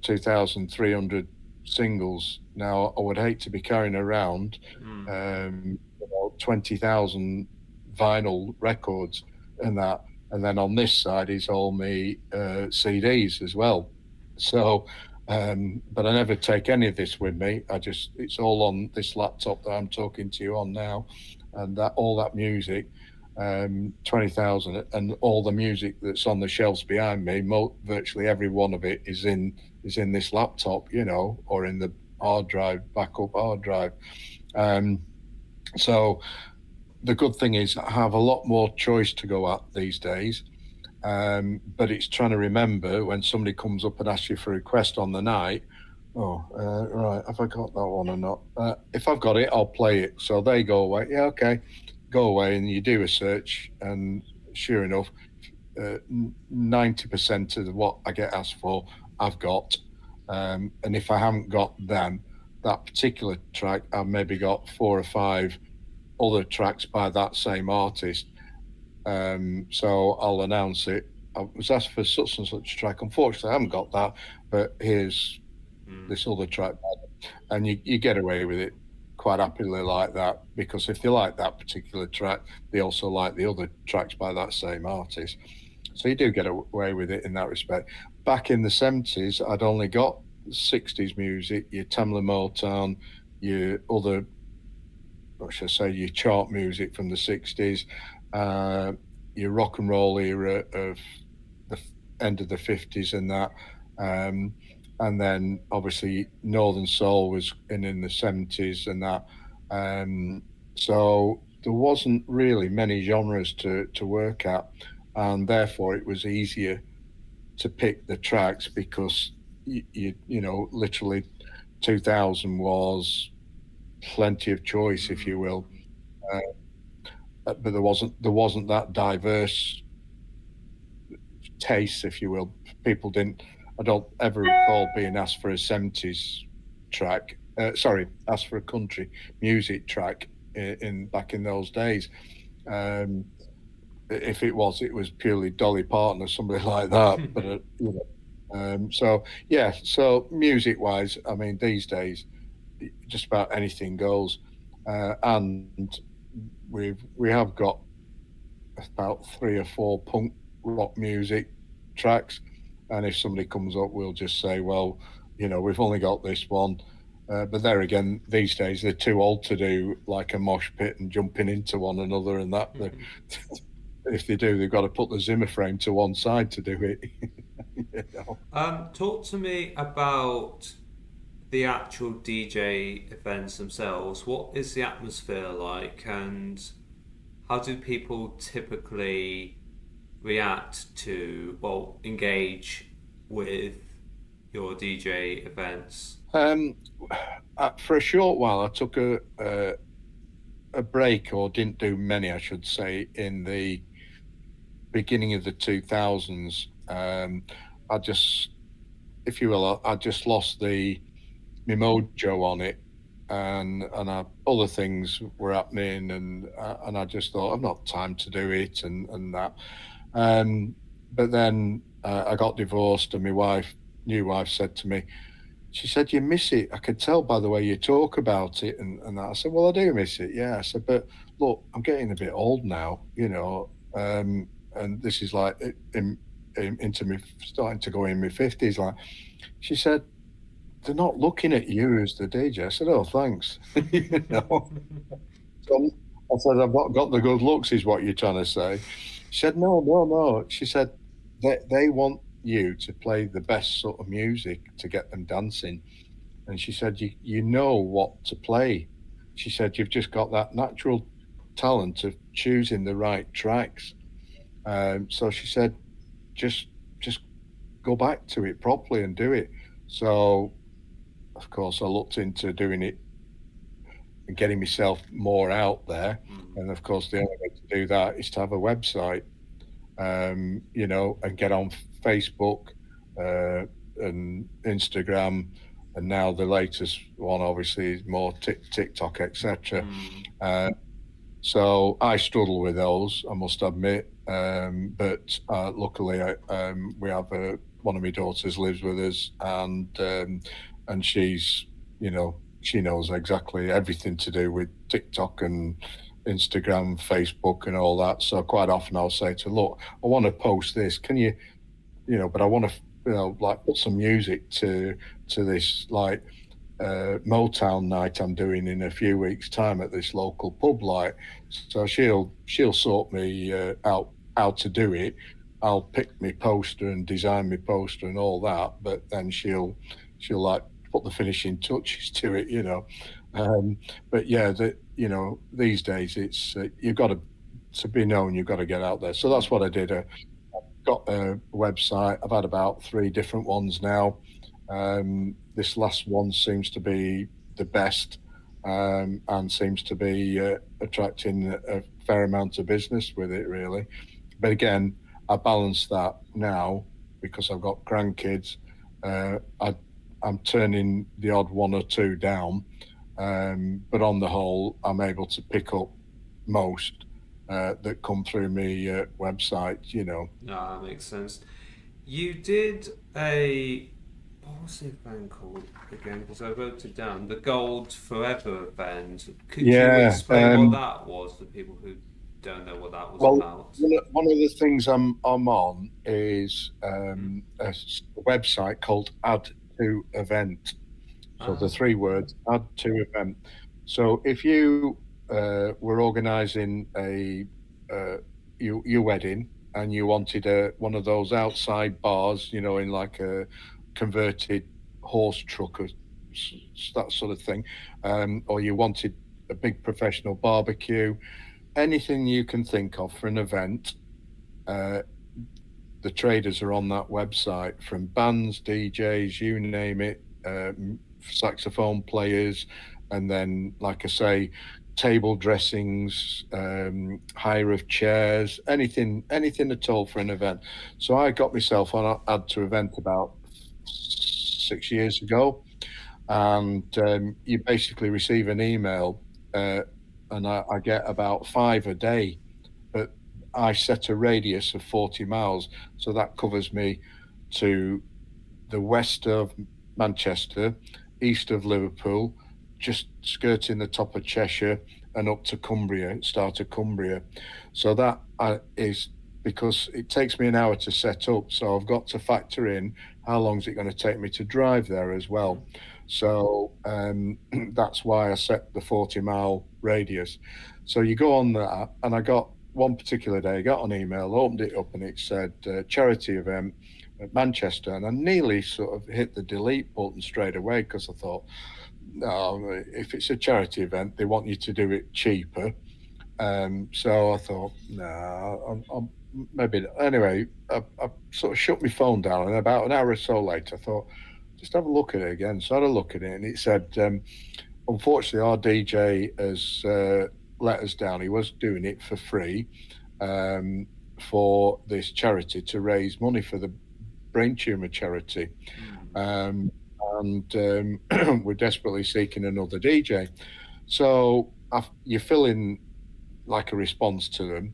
2,300 singles. Now, I would hate to be carrying around Mm. 20,000 vinyl records and that. And then on this side is all me CDs as well. So, but I never take any of this with me. It's all on this laptop that I'm talking to you on now. And that all that music, 20,000, and all the music that's on the shelves behind me, virtually every one of it is in this laptop, or in the hard drive, backup hard drive. Um, so the good thing is I have a lot more choice to go at these days. But it's trying to remember when somebody comes up and asks you for a request on the night. Oh, right. Have I got that one or not? If I've got it, I'll play it. So they go away. Yeah, okay. Go away, and you do a search, and sure enough, 90% of what I get asked for, I've got. And if I haven't got them, that particular track, I've maybe got four or five other tracks by that same artist. So I'll announce it. I was asked for such and such track. Unfortunately, I haven't got that, but here's Mm. this other track, and you get away with it quite happily like that, because if they like that particular track, they also like the other tracks by that same artist. So you do get away with it in that respect. Back in the 70s, I'd only got 60s music, your Tamla Motown, your other, what should I say, your chart music from the 60s, uh, your rock and roll era of the end of the 50s and that. Um, and then obviously Northern Soul was in the 70s and that. Um, so there wasn't really many genres to work at. And therefore it was easier to pick the tracks because literally 2000 was plenty of choice, if you will. Mm. Uh, but there wasn't that diverse taste, if you will. People didn't. I don't ever recall being asked for a 70s track. Sorry, asked for a country music track in back in those days. Um, if it was purely Dolly Parton or somebody like that. But so yeah. So music wise, I mean, these days just about anything goes, and we have got about three or four punk rock music tracks, and if somebody comes up, we'll just say, well, we've only got this one. But there again, these days they're too old to do like a mosh pit and jumping into one another, and that. If they do, they've got to put the Zimmer frame to one side to do it. you know? Talk to me about the actual DJ events themselves. What is the atmosphere like, and how do people typically react to, well, engage with your DJ events? Um, for a short while, I took a break, or didn't do many, I should say, in the beginning of the 2000s. I just, if you will, I just lost the my mojo on it, and other things were happening, and I just thought I've not time to do it, and that. Um, but then I got divorced, and my new wife, said to me, she said, "You miss it. I could tell by the way you talk about it." And I said, "Well, I do miss it, yeah." I said, "But look, I'm getting a bit old now, and this is like into me starting to go in my 50s." Like, she said, "They're not looking at you as the DJ." I said, "Oh, thanks." you know. So I said, "I've not got the good looks," is what you're trying to say. She said, "No, no, no." She said, they want you to play the best sort of music to get them dancing. And she said, you know what to play. She said, "You've just got that natural talent of choosing the right tracks." So she said, just just go back to it properly and do it. So of course I looked into doing it and getting myself more out there. Mm. And of course the only way to do that is to have a website, and get on Facebook uh, and Instagram, and now the latest one obviously is more TikTok, etc. Mm. Uh, so I struggle with those, I must admit. But luckily, we have one of my daughters lives with us, and she's, she knows exactly everything to do with TikTok and Instagram, Facebook, and all that. So quite often I'll say to her, "Look, I want to post this. Can you, but I want to, like put some music to this, like Motown night I'm doing in a few weeks' time at this local pub, like." So she'll sort me out how to do it. I'll pick my poster and design my poster and all that, but then she'll like put the finishing touches to it, Um, but yeah, these days it's you've got to be known. You've got to get out there. So that's what I did. Got a website. I've had about three different ones now. This last one seems to be the best, and seems to be attracting a fair amount of business with it, really. But again, I balance that now because I've got grandkids. I'm turning the odd one or two down, but on the whole, I'm able to pick up most that come through me website. No, that makes sense. You did a what was the event called again? Because I wrote it down. The Gold Forever event. Could you Yeah. explain what that was for people who don't know what that was Well, about? one of the things I'm on is Mm. a website called Add to Event. So the Ah. three words, Add to Event. So if you were organising uh, your wedding, and you wanted one of those outside bars, in like a converted horse truck, or that sort of thing, or you wanted a big professional barbecue, anything you can think of for an event, uh, the traders are on that website, from bands, DJs, you name it, saxophone players, and then, like I say, table dressings, hire of chairs, anything at all for an event. So I got myself on Add to Event about 6 years ago, and you basically receive an email, uh, and I get about five a day, but I set a radius of 40 miles. So that covers me to the west of Manchester, east of Liverpool, just skirting the top of Cheshire, and up to Cumbria, start of Cumbria. So that is because it takes me an hour to set up. So I've got to factor in how long is it going to take me to drive there as Mm. well. So that's why I set the 40-mile radius. So you go on that, and I got one particular day, I got an email, opened it up, and it said charity event at Manchester, and I nearly sort of hit the delete button straight away because I thought, no, if it's a charity event, they want you to do it cheaper. So I thought, no, I'm maybe anyway. I sort of shut my phone down, and about an hour or so later, I thought, just have a look at it again. So I had a look at it, and it said, unfortunately, our DJ has let us down. He was doing it for free um, for this charity to raise money for the brain tumor charity. Mm. Um, and we're desperately seeking another DJ. So you fill in like a response to them,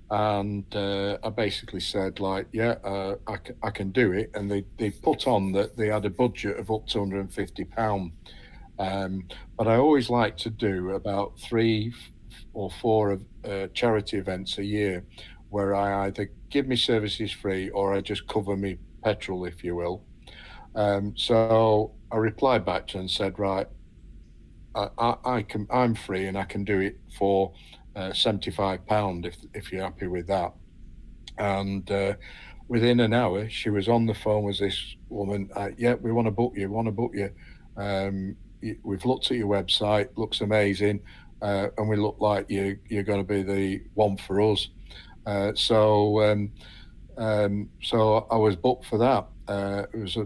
and I basically said like, yeah, I can do it, and they put on that they had a budget of up to £150. But I always like to do about three or four of charity events a year, where I either give me services free or I just cover me petrol, if you will. So I replied back to her and said, right, I'm free and I can do it for £75 if you're happy with that. And within an hour, she was on the phone with this woman. Yeah, we want to book you. Want to book you. We've looked at your website. Looks amazing, and we look like you're going to be the one for us. So I was booked for that. It was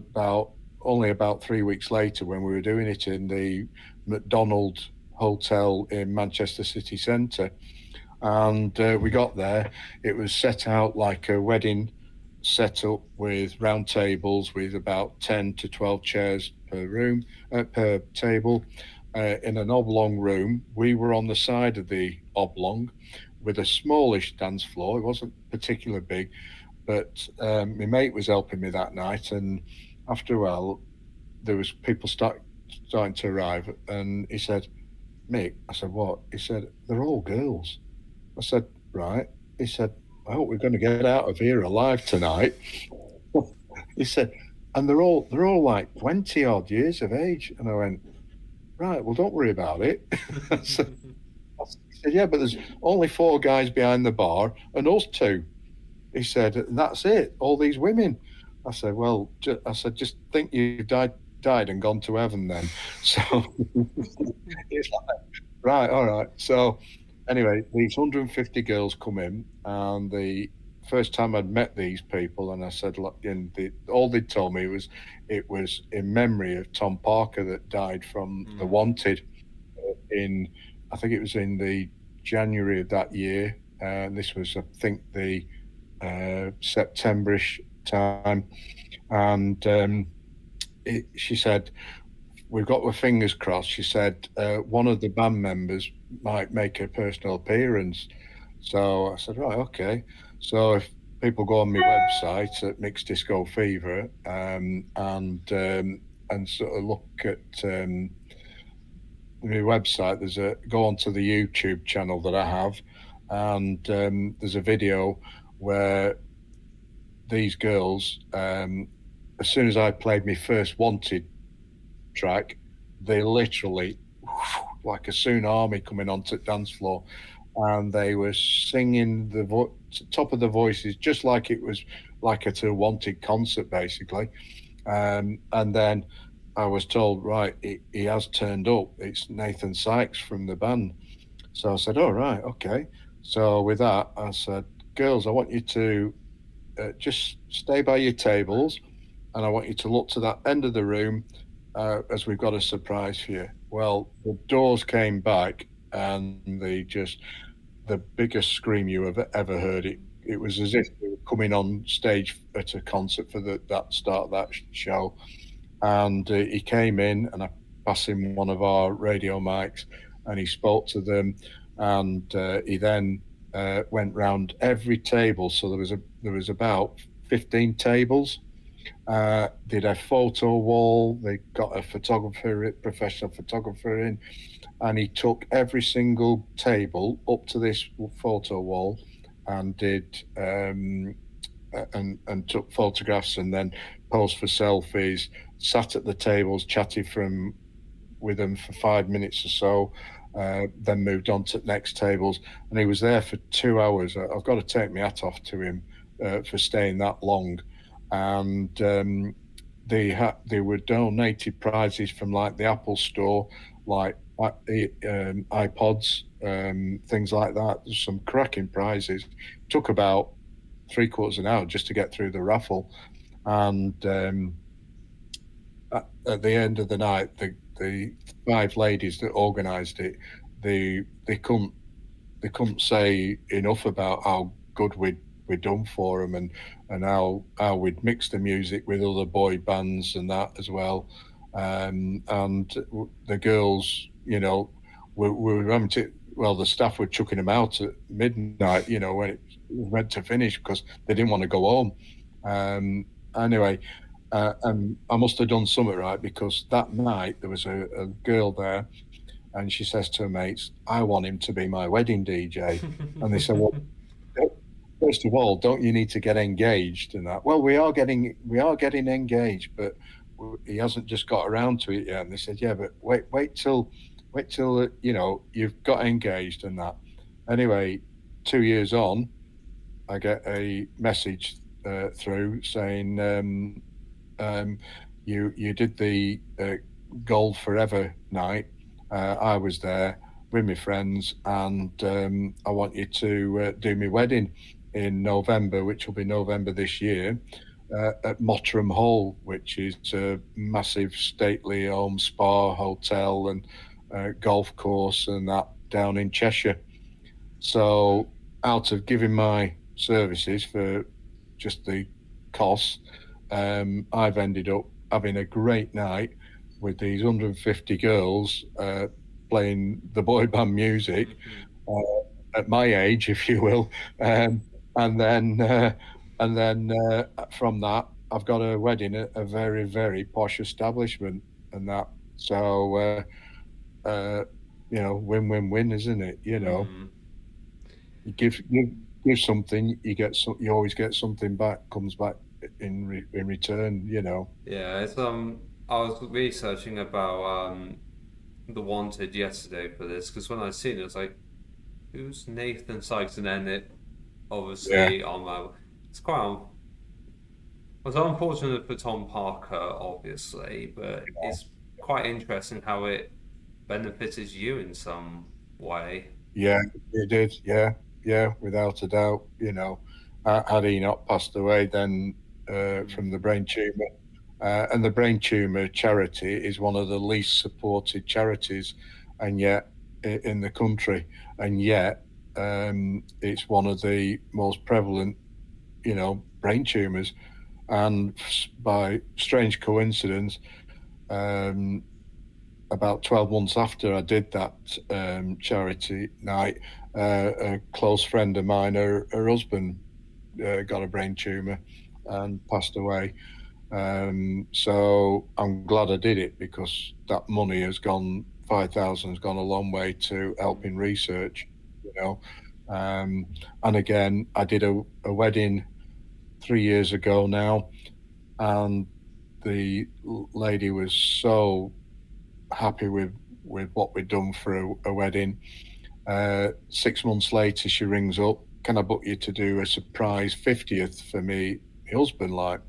only about 3 weeks later when we were doing it in the McDonald Hotel in Manchester city centre. And we got there. It was set out like a wedding setup with round tables with about 10 to 12 chairs per room, per table, in an oblong room. We were on the side of the oblong with a smallish dance floor. It wasn't particularly big, but my mate was helping me that night. And after a while, there was people starting to arrive. And he said, Mick, I said, what? He said, they're all girls. I said, right. He said, I hope we're going to get out of here alive tonight. He said, and they're all like 20 odd years of age. And I went, right, well, don't worry about it. So he said, yeah, but there's only four guys behind the bar and us two. He said, and that's it, all these women. I said, well, I said, just think you've died and gone to heaven then. So it's like, right, all right. So anyway, these 150 girls come in, and the first time I'd met these people, and I said, look, all they told me was it was in memory of Tom Parker that died from The Mm. Wanted in, I think it was in the January of that year. And this was, I think, the Septemberish time. And she said, we've got our fingers crossed. She said one of the band members might make a personal appearance. So I said, right, okay. So if people go on my website at Mix Disco Fever and sort of look at my website, go onto the YouTube channel that I have, and there's a video where these girls, as soon as I played my first Wanted track, they literally, like a tsunami coming onto the dance floor, and they were singing the top of the voices just like it was like at a Wanted concert, basically. And then I was told, right, he has turned up. It's Nathan Sykes from the band. So I said, all right, okay. So with that, I said, girls, I want you to just stay by your tables, and I want you to look to that end of the room as we've got a surprise for you. Well, the doors came back, and the biggest scream you have ever heard. It was as if they were coming on stage at a concert for that start of that show. And he came in, and I passed him one of our radio mics, and he spoke to them, and he then went round every table. So there was about 15 tables. Did a photo wall. They got a photographer, professional photographer in, and he took every single table up to this photo wall and did and took photographs, and then posed for selfies. Sat at the tables, chatted with them for 5 minutes or so. Then moved on to next tables, and he was there for 2 hours. I've got to take my hat off to him for staying that long. And they were donated prizes from like the Apple Store, like iPods, things like that. There's some cracking prizes. Took about 3/4 an hour just to get through the raffle, and at the end of the night, the five ladies that organised it, they couldn't say enough about how good we'd done for them, and how we'd mixed the music with other boy bands and that as well. And the girls, we were having to. Well, the staff were chucking them out at midnight, when it was meant to finish because they didn't want to go home. Um, anyway, and I must have done something right because that night there was a girl there, and she says to her mates, "I want him to be my wedding DJ." And they said, "Well, first of all, don't you need to get engaged?" And that, well, we are getting engaged, but he hasn't just got around to it yet. And they said, "Yeah, but wait till you've got engaged and that." Anyway, 2 years on, I get a message through saying, um, "You did the Gold Forever night. I was there with my friends, and I want you to do my wedding in November, which will be November this year, at Mottram Hall, which is a massive stately home spa hotel and golf course and that down in Cheshire." So, out of giving my services for just the costs, I've ended up having a great night with these 150 girls playing the boy band music at my age, if you will, and then from that, I've got a wedding at a very very posh establishment and that. So, uh, win-win-win, isn't it? Mm. You give something, you always get something back, comes back in return. Yeah, I was researching about the Wanted yesterday for this because when I seen it, I was like, "Who's Nathan Sykes?" And then it Yeah, obviously on my it's quite was unfortunate for Tom Parker, obviously, but it's quite interesting how it benefited you in some way. yeah, it did. Yeah, yeah, without a doubt. Had he not passed away then Mm. from the brain tumor, and the brain tumor charity is one of the least supported charities, and yet in the country, and yet it's one of the most prevalent, brain tumors. And by strange coincidence, um, about 12 months after I did that charity night, a close friend of mine, her husband got a brain tumor and passed away. So I'm glad I did it because that money has gone, 5,000 has gone a long way to helping research, you know. Um, and again, I did a wedding 3 years ago now, and the lady was so happy with what we'd done for a wedding. 6 months later, she rings up, "Can I book you to do a surprise 50th for me, my husband?" Like,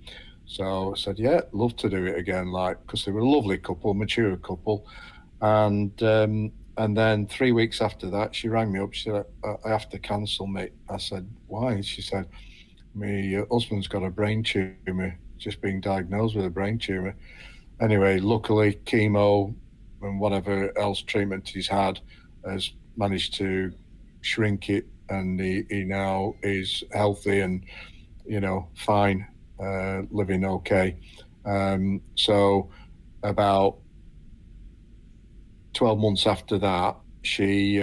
so I said, "Yeah, love to do it again." Like, because they were a lovely couple, mature couple, and then 3 weeks after that, she rang me up. She said, "I have to cancel, mate." I said, "Why?" She said, "My husband's got a brain tumor, just being diagnosed with a brain tumor." Anyway, luckily, chemo and whatever else treatment he's had has managed to shrink it, and he now is healthy and fine, living okay. So about 12 months after that, she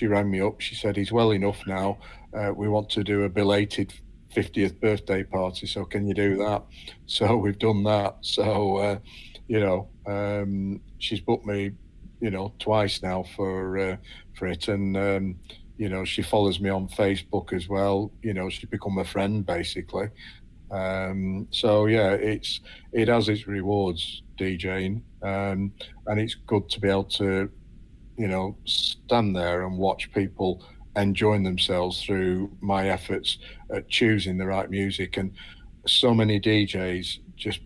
rang me up. She said he's well enough now. We want to do a belated 50th birthday party. So can you do that? So we've done that. So she's booked me, twice now for it, and she follows me on Facebook as well. She's become a friend basically. So yeah, it has its rewards, DJing, and it's good to be able to stand there and watch people enjoying themselves through my efforts at choosing the right music. And so many DJs just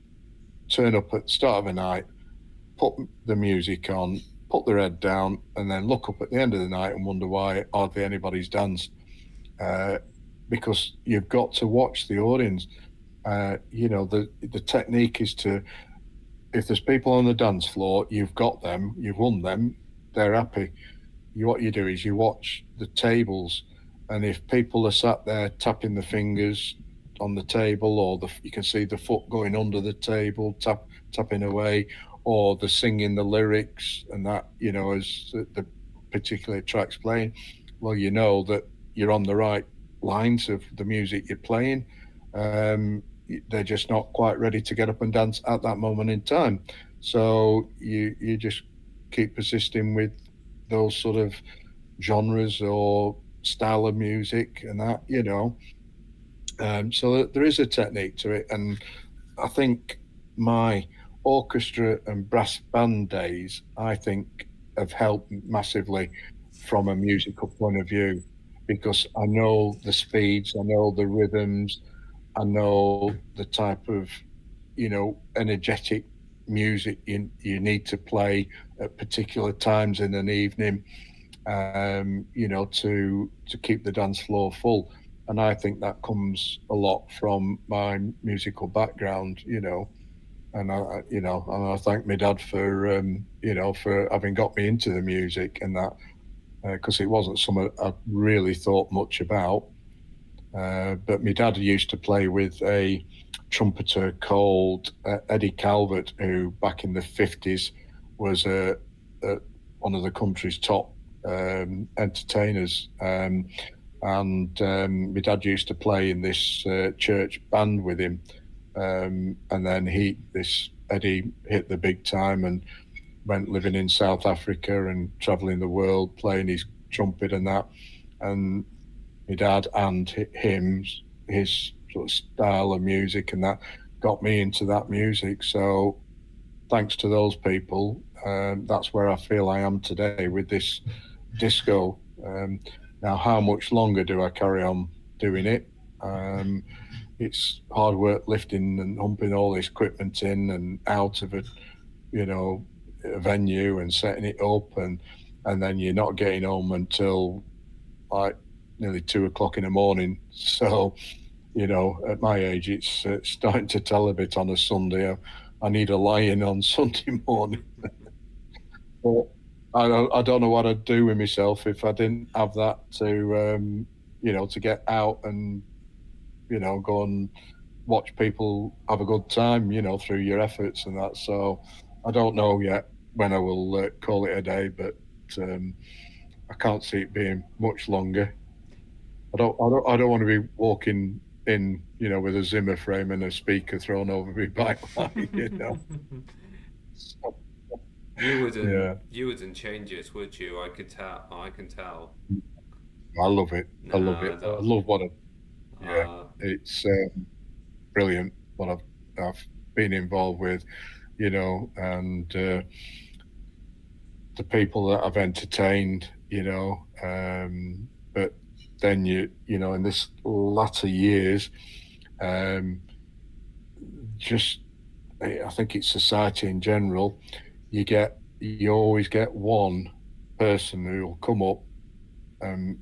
turn up at the start of a night, put the music on, put their head down, and then look up at the end of the night and wonder why hardly anybody's danced. Uh, because you've got to watch the audience. The technique is to if there's people on the dance floor, you've got them, you've won them, they're happy. What you do is you watch the tables, and if people are sat there tapping the fingers on the table, or you can see the foot going under the table, tapping away, or the singing the lyrics and that, as the particular track's playing, well, you know that you're on the right lines of the music you're playing. Um, they're just not quite ready to get up and dance at that moment in time. So you just keep persisting with those sort of genres or style of music and that, so there is a technique to it. And I think my orchestra and brass band days, I think, have helped massively from a musical point of view, because I know the speeds, I know the rhythms, I know the type of, energetic music you need to play at particular times in an evening, to keep the dance floor full. And I think that comes a lot from my musical background, and I thank my dad for, for having got me into the music and that, because it wasn't something I really thought much about. But my dad used to play with a trumpeter called Eddie Calvert, who back in the 50s was a one of the country's top entertainers. And my dad used to play in this church band with him. And then this Eddie hit the big time and went living in South Africa and traveling the world playing his trumpet and that. And my dad and his sort of style of music and that got me into that music. So thanks to those people, that's where I feel I am today with this disco. Now, how much longer do I carry on doing it? It's hard work lifting and humping all this equipment in and out of you know, a venue and setting it up, and then you're not getting home until like nearly 2 o'clock in the morning. So, at my age, it's starting to tell a bit on a Sunday. I need a lie-in on Sunday morning. But I don't know what I'd do with myself if I didn't have that to get out and, go and watch people have a good time, through your efforts and that. So I don't know yet when I will call it a day, but I can't see it being much longer. I don't want to be walking in, with a Zimmer frame and a speaker thrown over my back line. So, yeah, You wouldn't change it, would you? I could tell. I can tell. I love it. I love Nah, it. I no. love what yeah, Uh, it's brilliant what I've been involved with, and the people that I've entertained, but then in this latter years, um, just I think it's society in general. You always get one person who will come up, and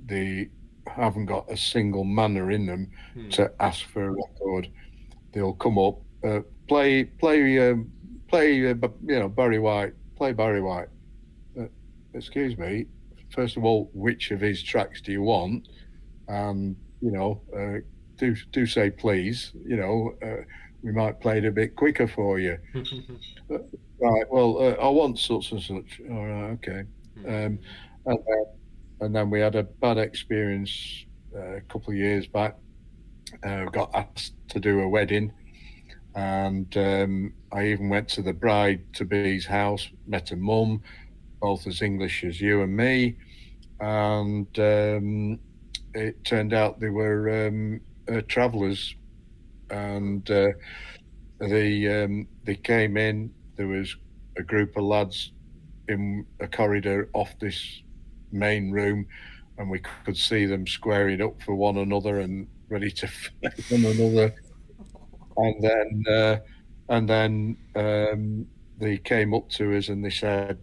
they haven't got a single manner in them hmm. to ask for a record. They'll come up, play, Barry White, play Barry White. Uh, Excuse me. First of all, which of his tracks do you want? And do say please. We might play it a bit quicker for you. Uh, Right. Well, I want such and such. All right. Okay. Um, Hmm. and then we had a bad experience a couple of years back. Got asked to do a wedding, and I even went to the bride to be's house, met her mum, both as English as you and me, and it turned out they were travellers, and they came in. There was a group of lads in a corridor off this main room, and we could see them squaring up for one another and ready to fight one another. And then they came up to us and they said,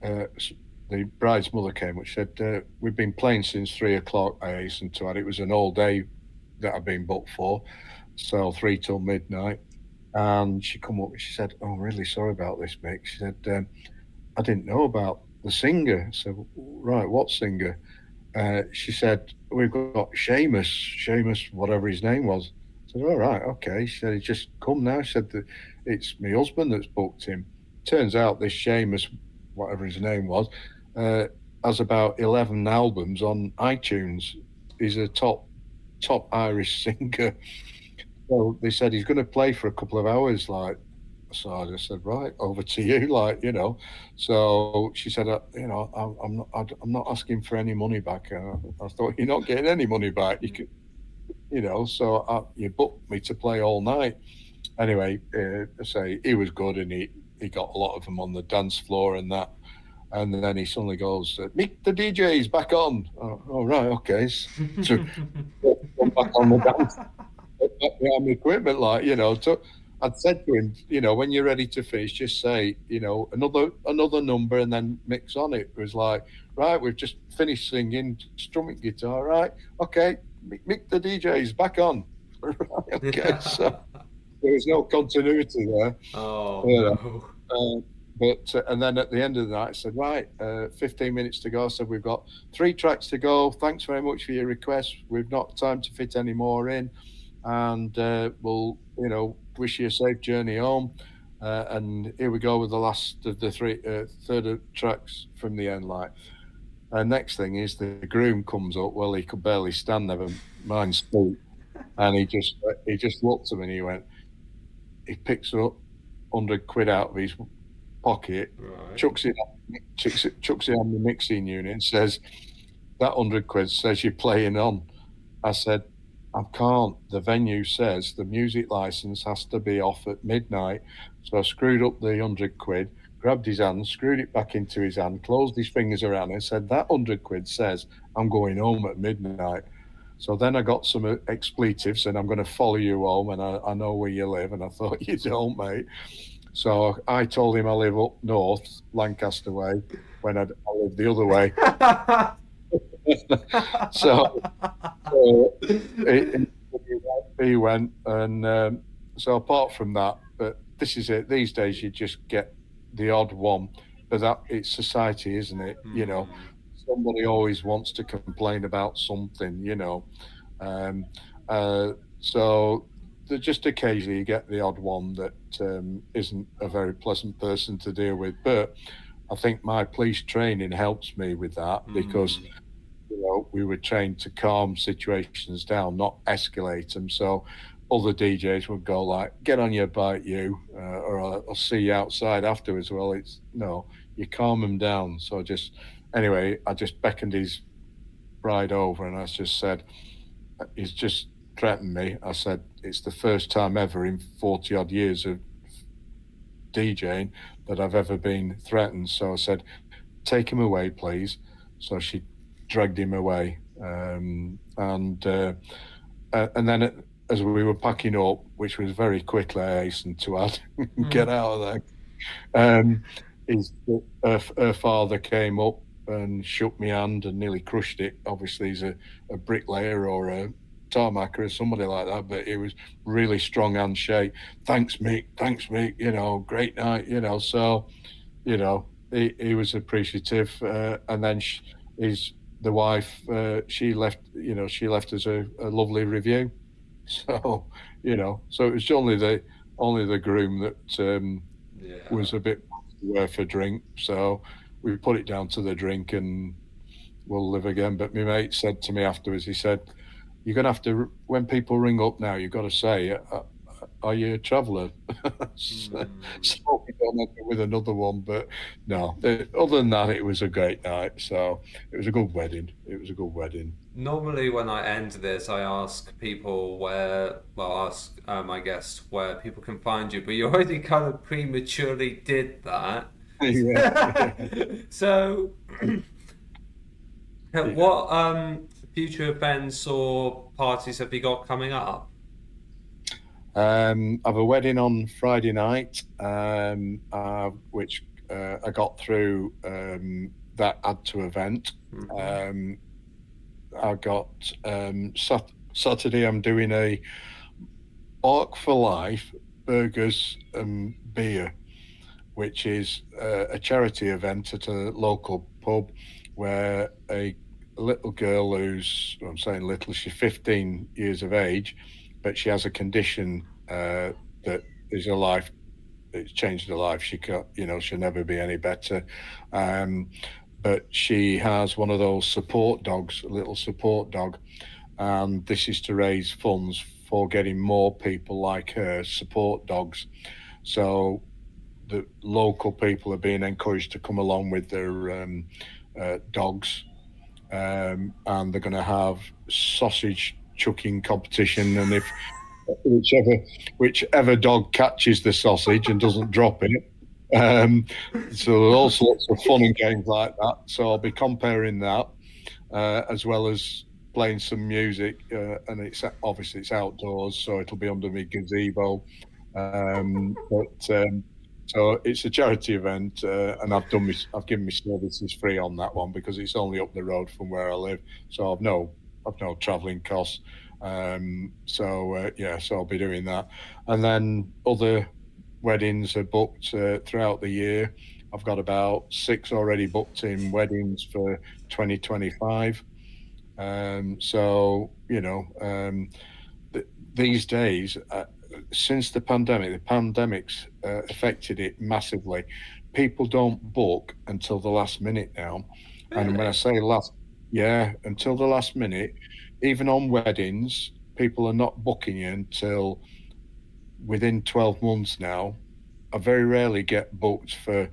uh, the bride's mother came, which said, "We've been playing since 3 o'clock." I hastened to add, it was an all day that I've been booked for, so 3 till midnight. And she come up and she said, "Oh, I'm really sorry about this, Mick." She said, "I didn't know about the singer." So, right, what singer? She said, "We've got Seamus, whatever his name was." I said, "All right, okay." She said, "He's just come now." She said, "It's my husband that's booked him." Turns out this Seamus, whatever his name was, uh, has about 11 albums on iTunes. He's a top Irish singer. So they said he's going to play for a couple of hours, like. So I just said, right, over to you, like. So she said, I'm not asking for any money back. I thought, you're not getting any money back. You could, So you booked me to play all night. Anyway, I say he was good, and he got a lot of them on the dance floor and that. And then he suddenly goes, Mick, the DJ's back on. Oh, right, okay. So back on the dance behind the equipment, like. I'd said to him, when you're ready to finish, just say, another number and then mix on it. It was like, right, we've just finished singing, strumming guitar, right? Okay, Mick the DJ's back on. Right, okay, so there was no continuity there. Oh You know. no. And then at the end of the night, I said, right, 15 minutes to go. I said, we've got 3 tracks to go. Thanks very much for your request. We've not time to fit any more in. And we'll, wish you a safe journey home. And here we go with the last of the third of tracks from the end. Like, and next thing is the groom comes up. Well, he could barely stand, never mind speak. And he just looked at me and he picks up 100 quid out of his pocket, Right. chucks it on the mixing unit and says, that 100 quid says you're playing on. I said, I can't. The venue says the music license has to be off at midnight. So I screwed up the 100 quid, grabbed his hand, screwed it back into his hand, closed his fingers around it, and said, that 100 quid says I'm going home at midnight. So then I got some expletives and I'm going to follow you home and I know where you live. And I thought, you don't, mate. So I told him I live up north, Lancaster way, when I live the other way. so he, he went, and so apart from that, but this is it. These days, you just get the odd one, but that it's society, isn't it? Somebody always wants to complain about something. Um, uh, so just occasionally you get the odd one that isn't a very pleasant person to deal with. But I think my police training helps me with that because we were trained to calm situations down, not escalate them. So other DJs would go like, "Get on your bike, you," or "I'll see you outside afterwards." Well, it's no, you calm them down. So anyway, I just beckoned his bride over and I just said, "He's just threatened me." I said, "It's the first time ever in 40 odd years of DJing that I've ever been threatened." So I said, "Take him away, please." So she dragged him away, and then as we were packing up, which was very quickly, I hastened to add, get out of there. Her father came up and shook my hand and nearly crushed it. Obviously, he's a bricklayer or a tarmacker or somebody like that, but it was really strong handshake. Thanks, Mick. Great night. So he was appreciative, and then the wife, she left us a lovely review. So so it was only the groom that was a bit worth a drink. So we put it down to the drink and we'll live again. But my mate said to me afterwards, he said, "You're gonna have to, when people ring up now, you've got to say, are you a traveller?" So we don't end up with another one. But no, other than that, it was a great night. So it was a good wedding. Normally, when I end this, I ask people ask my guests where people can find you, but you already kind of prematurely did that. Yeah. So, Yeah. what future events or parties have you got coming up? I have a wedding on Friday night, which I got through that add to event. I got Saturday. I'm doing a Bark for Life burgers and beer, which is a charity event at a local pub where a little girl who's, I'm saying little, she's 15 years of age, but she has a condition that is a life, it's changed her life. She can't, she'll never be any better. Um, but she has one of those support dogs, a little support dog, and this is to raise funds for getting more people like her support dogs. So the local people are being encouraged to come along with their dogs, and they're going to have sausage chucking competition, and if whichever whichever dog catches the sausage and doesn't drop it. Um, so all sorts of fun and games like that. So I'll be comparing that as well as playing some music, and it's obviously it's outdoors, so it'll be under my gazebo. But so it's a charity event, and I've given my services free on that one because it's only up the road from where I live, so I've no travelling costs. So I'll be doing that, and then other weddings are booked throughout the year. I've got about six already booked in weddings for 2025. So these days, since the pandemic's affected it massively. People don't book until the last minute now, and when I Really? say last, yeah, until the last minute, even on weddings, people are not booking you until within 12 months now. I very rarely get booked for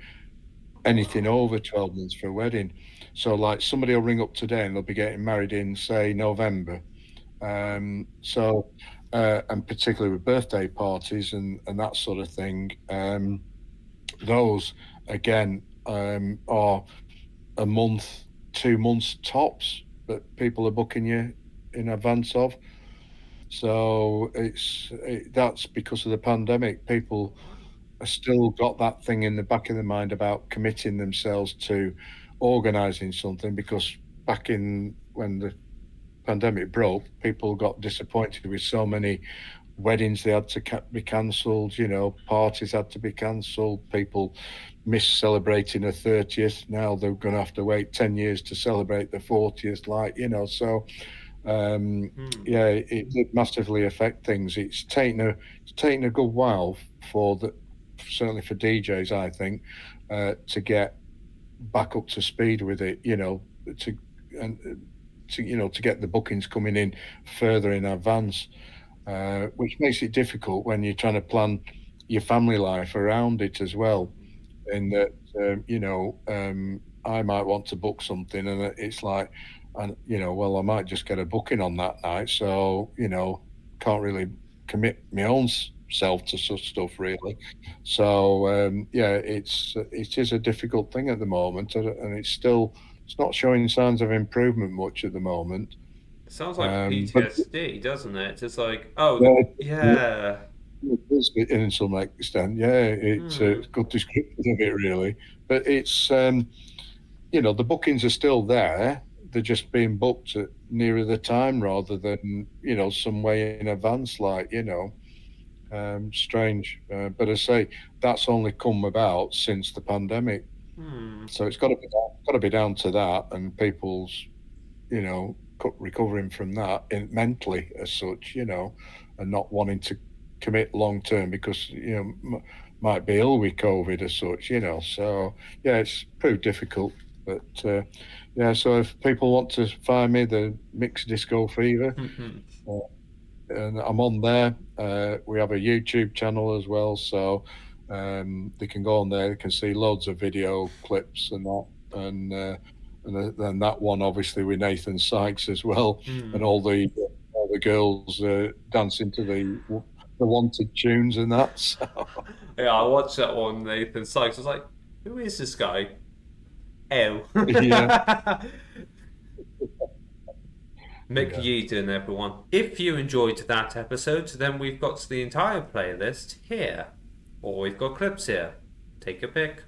anything over 12 months for a wedding. So, like, somebody will ring up today and they'll be getting married in, say, November. And particularly with birthday parties and that sort of thing, those again are a month, 2 months tops that people are booking you in advance of. So that's because of the pandemic. People have still got that thing in the back of their mind about committing themselves to organising something, because back in when the pandemic broke, people got disappointed with so many weddings they had to be cancelled. Parties had to be cancelled. People missed celebrating a 30th. Now they're going to have to wait 10 years to celebrate the 40th. So um, Hmm. yeah, it did massively affect things. It's taken a good while for the certainly for DJs, I think, to get back up to speed with it. To and to get the bookings coming in further in advance, which makes it difficult when you're trying to plan your family life around it as well. In that, I might want to book something, and it's like, and well, I might just get a booking on that night, so can't really commit my own self to such stuff really. So yeah, it is a difficult thing at the moment, and it's not showing signs of improvement much at the moment. It sounds like But PTSD, doesn't it? It's like, oh, yeah, yeah. it is in some extent. Yeah, it's a Hmm. good description of it, really. But it's the bookings are still there. They're just being booked at nearer the time rather than some way in advance. Like strange. But I say that's only come about since the pandemic. Hmm. So it's got to be down to that and people's recovering from that mentally as such, and not wanting to commit long term because might be ill with COVID as such, So yeah, it's proved difficult, but yeah. So if people want to find me, the Mixed Disco Fever, uh, and I'm on there. We have a YouTube channel as well, so they can go on there. They can see loads of video clips and that, and then that one obviously with Nathan Sykes as well, and Hmm. all the girls dancing to the wanted tunes and that. So, Yeah, I watched that one, Nathan Sykes. I was like, who is this guy? Oh. yeah, Mick yeah. Yeadon, everyone. If you enjoyed that episode, then we've got the entire playlist here. Or we've got clips here. Take a pick.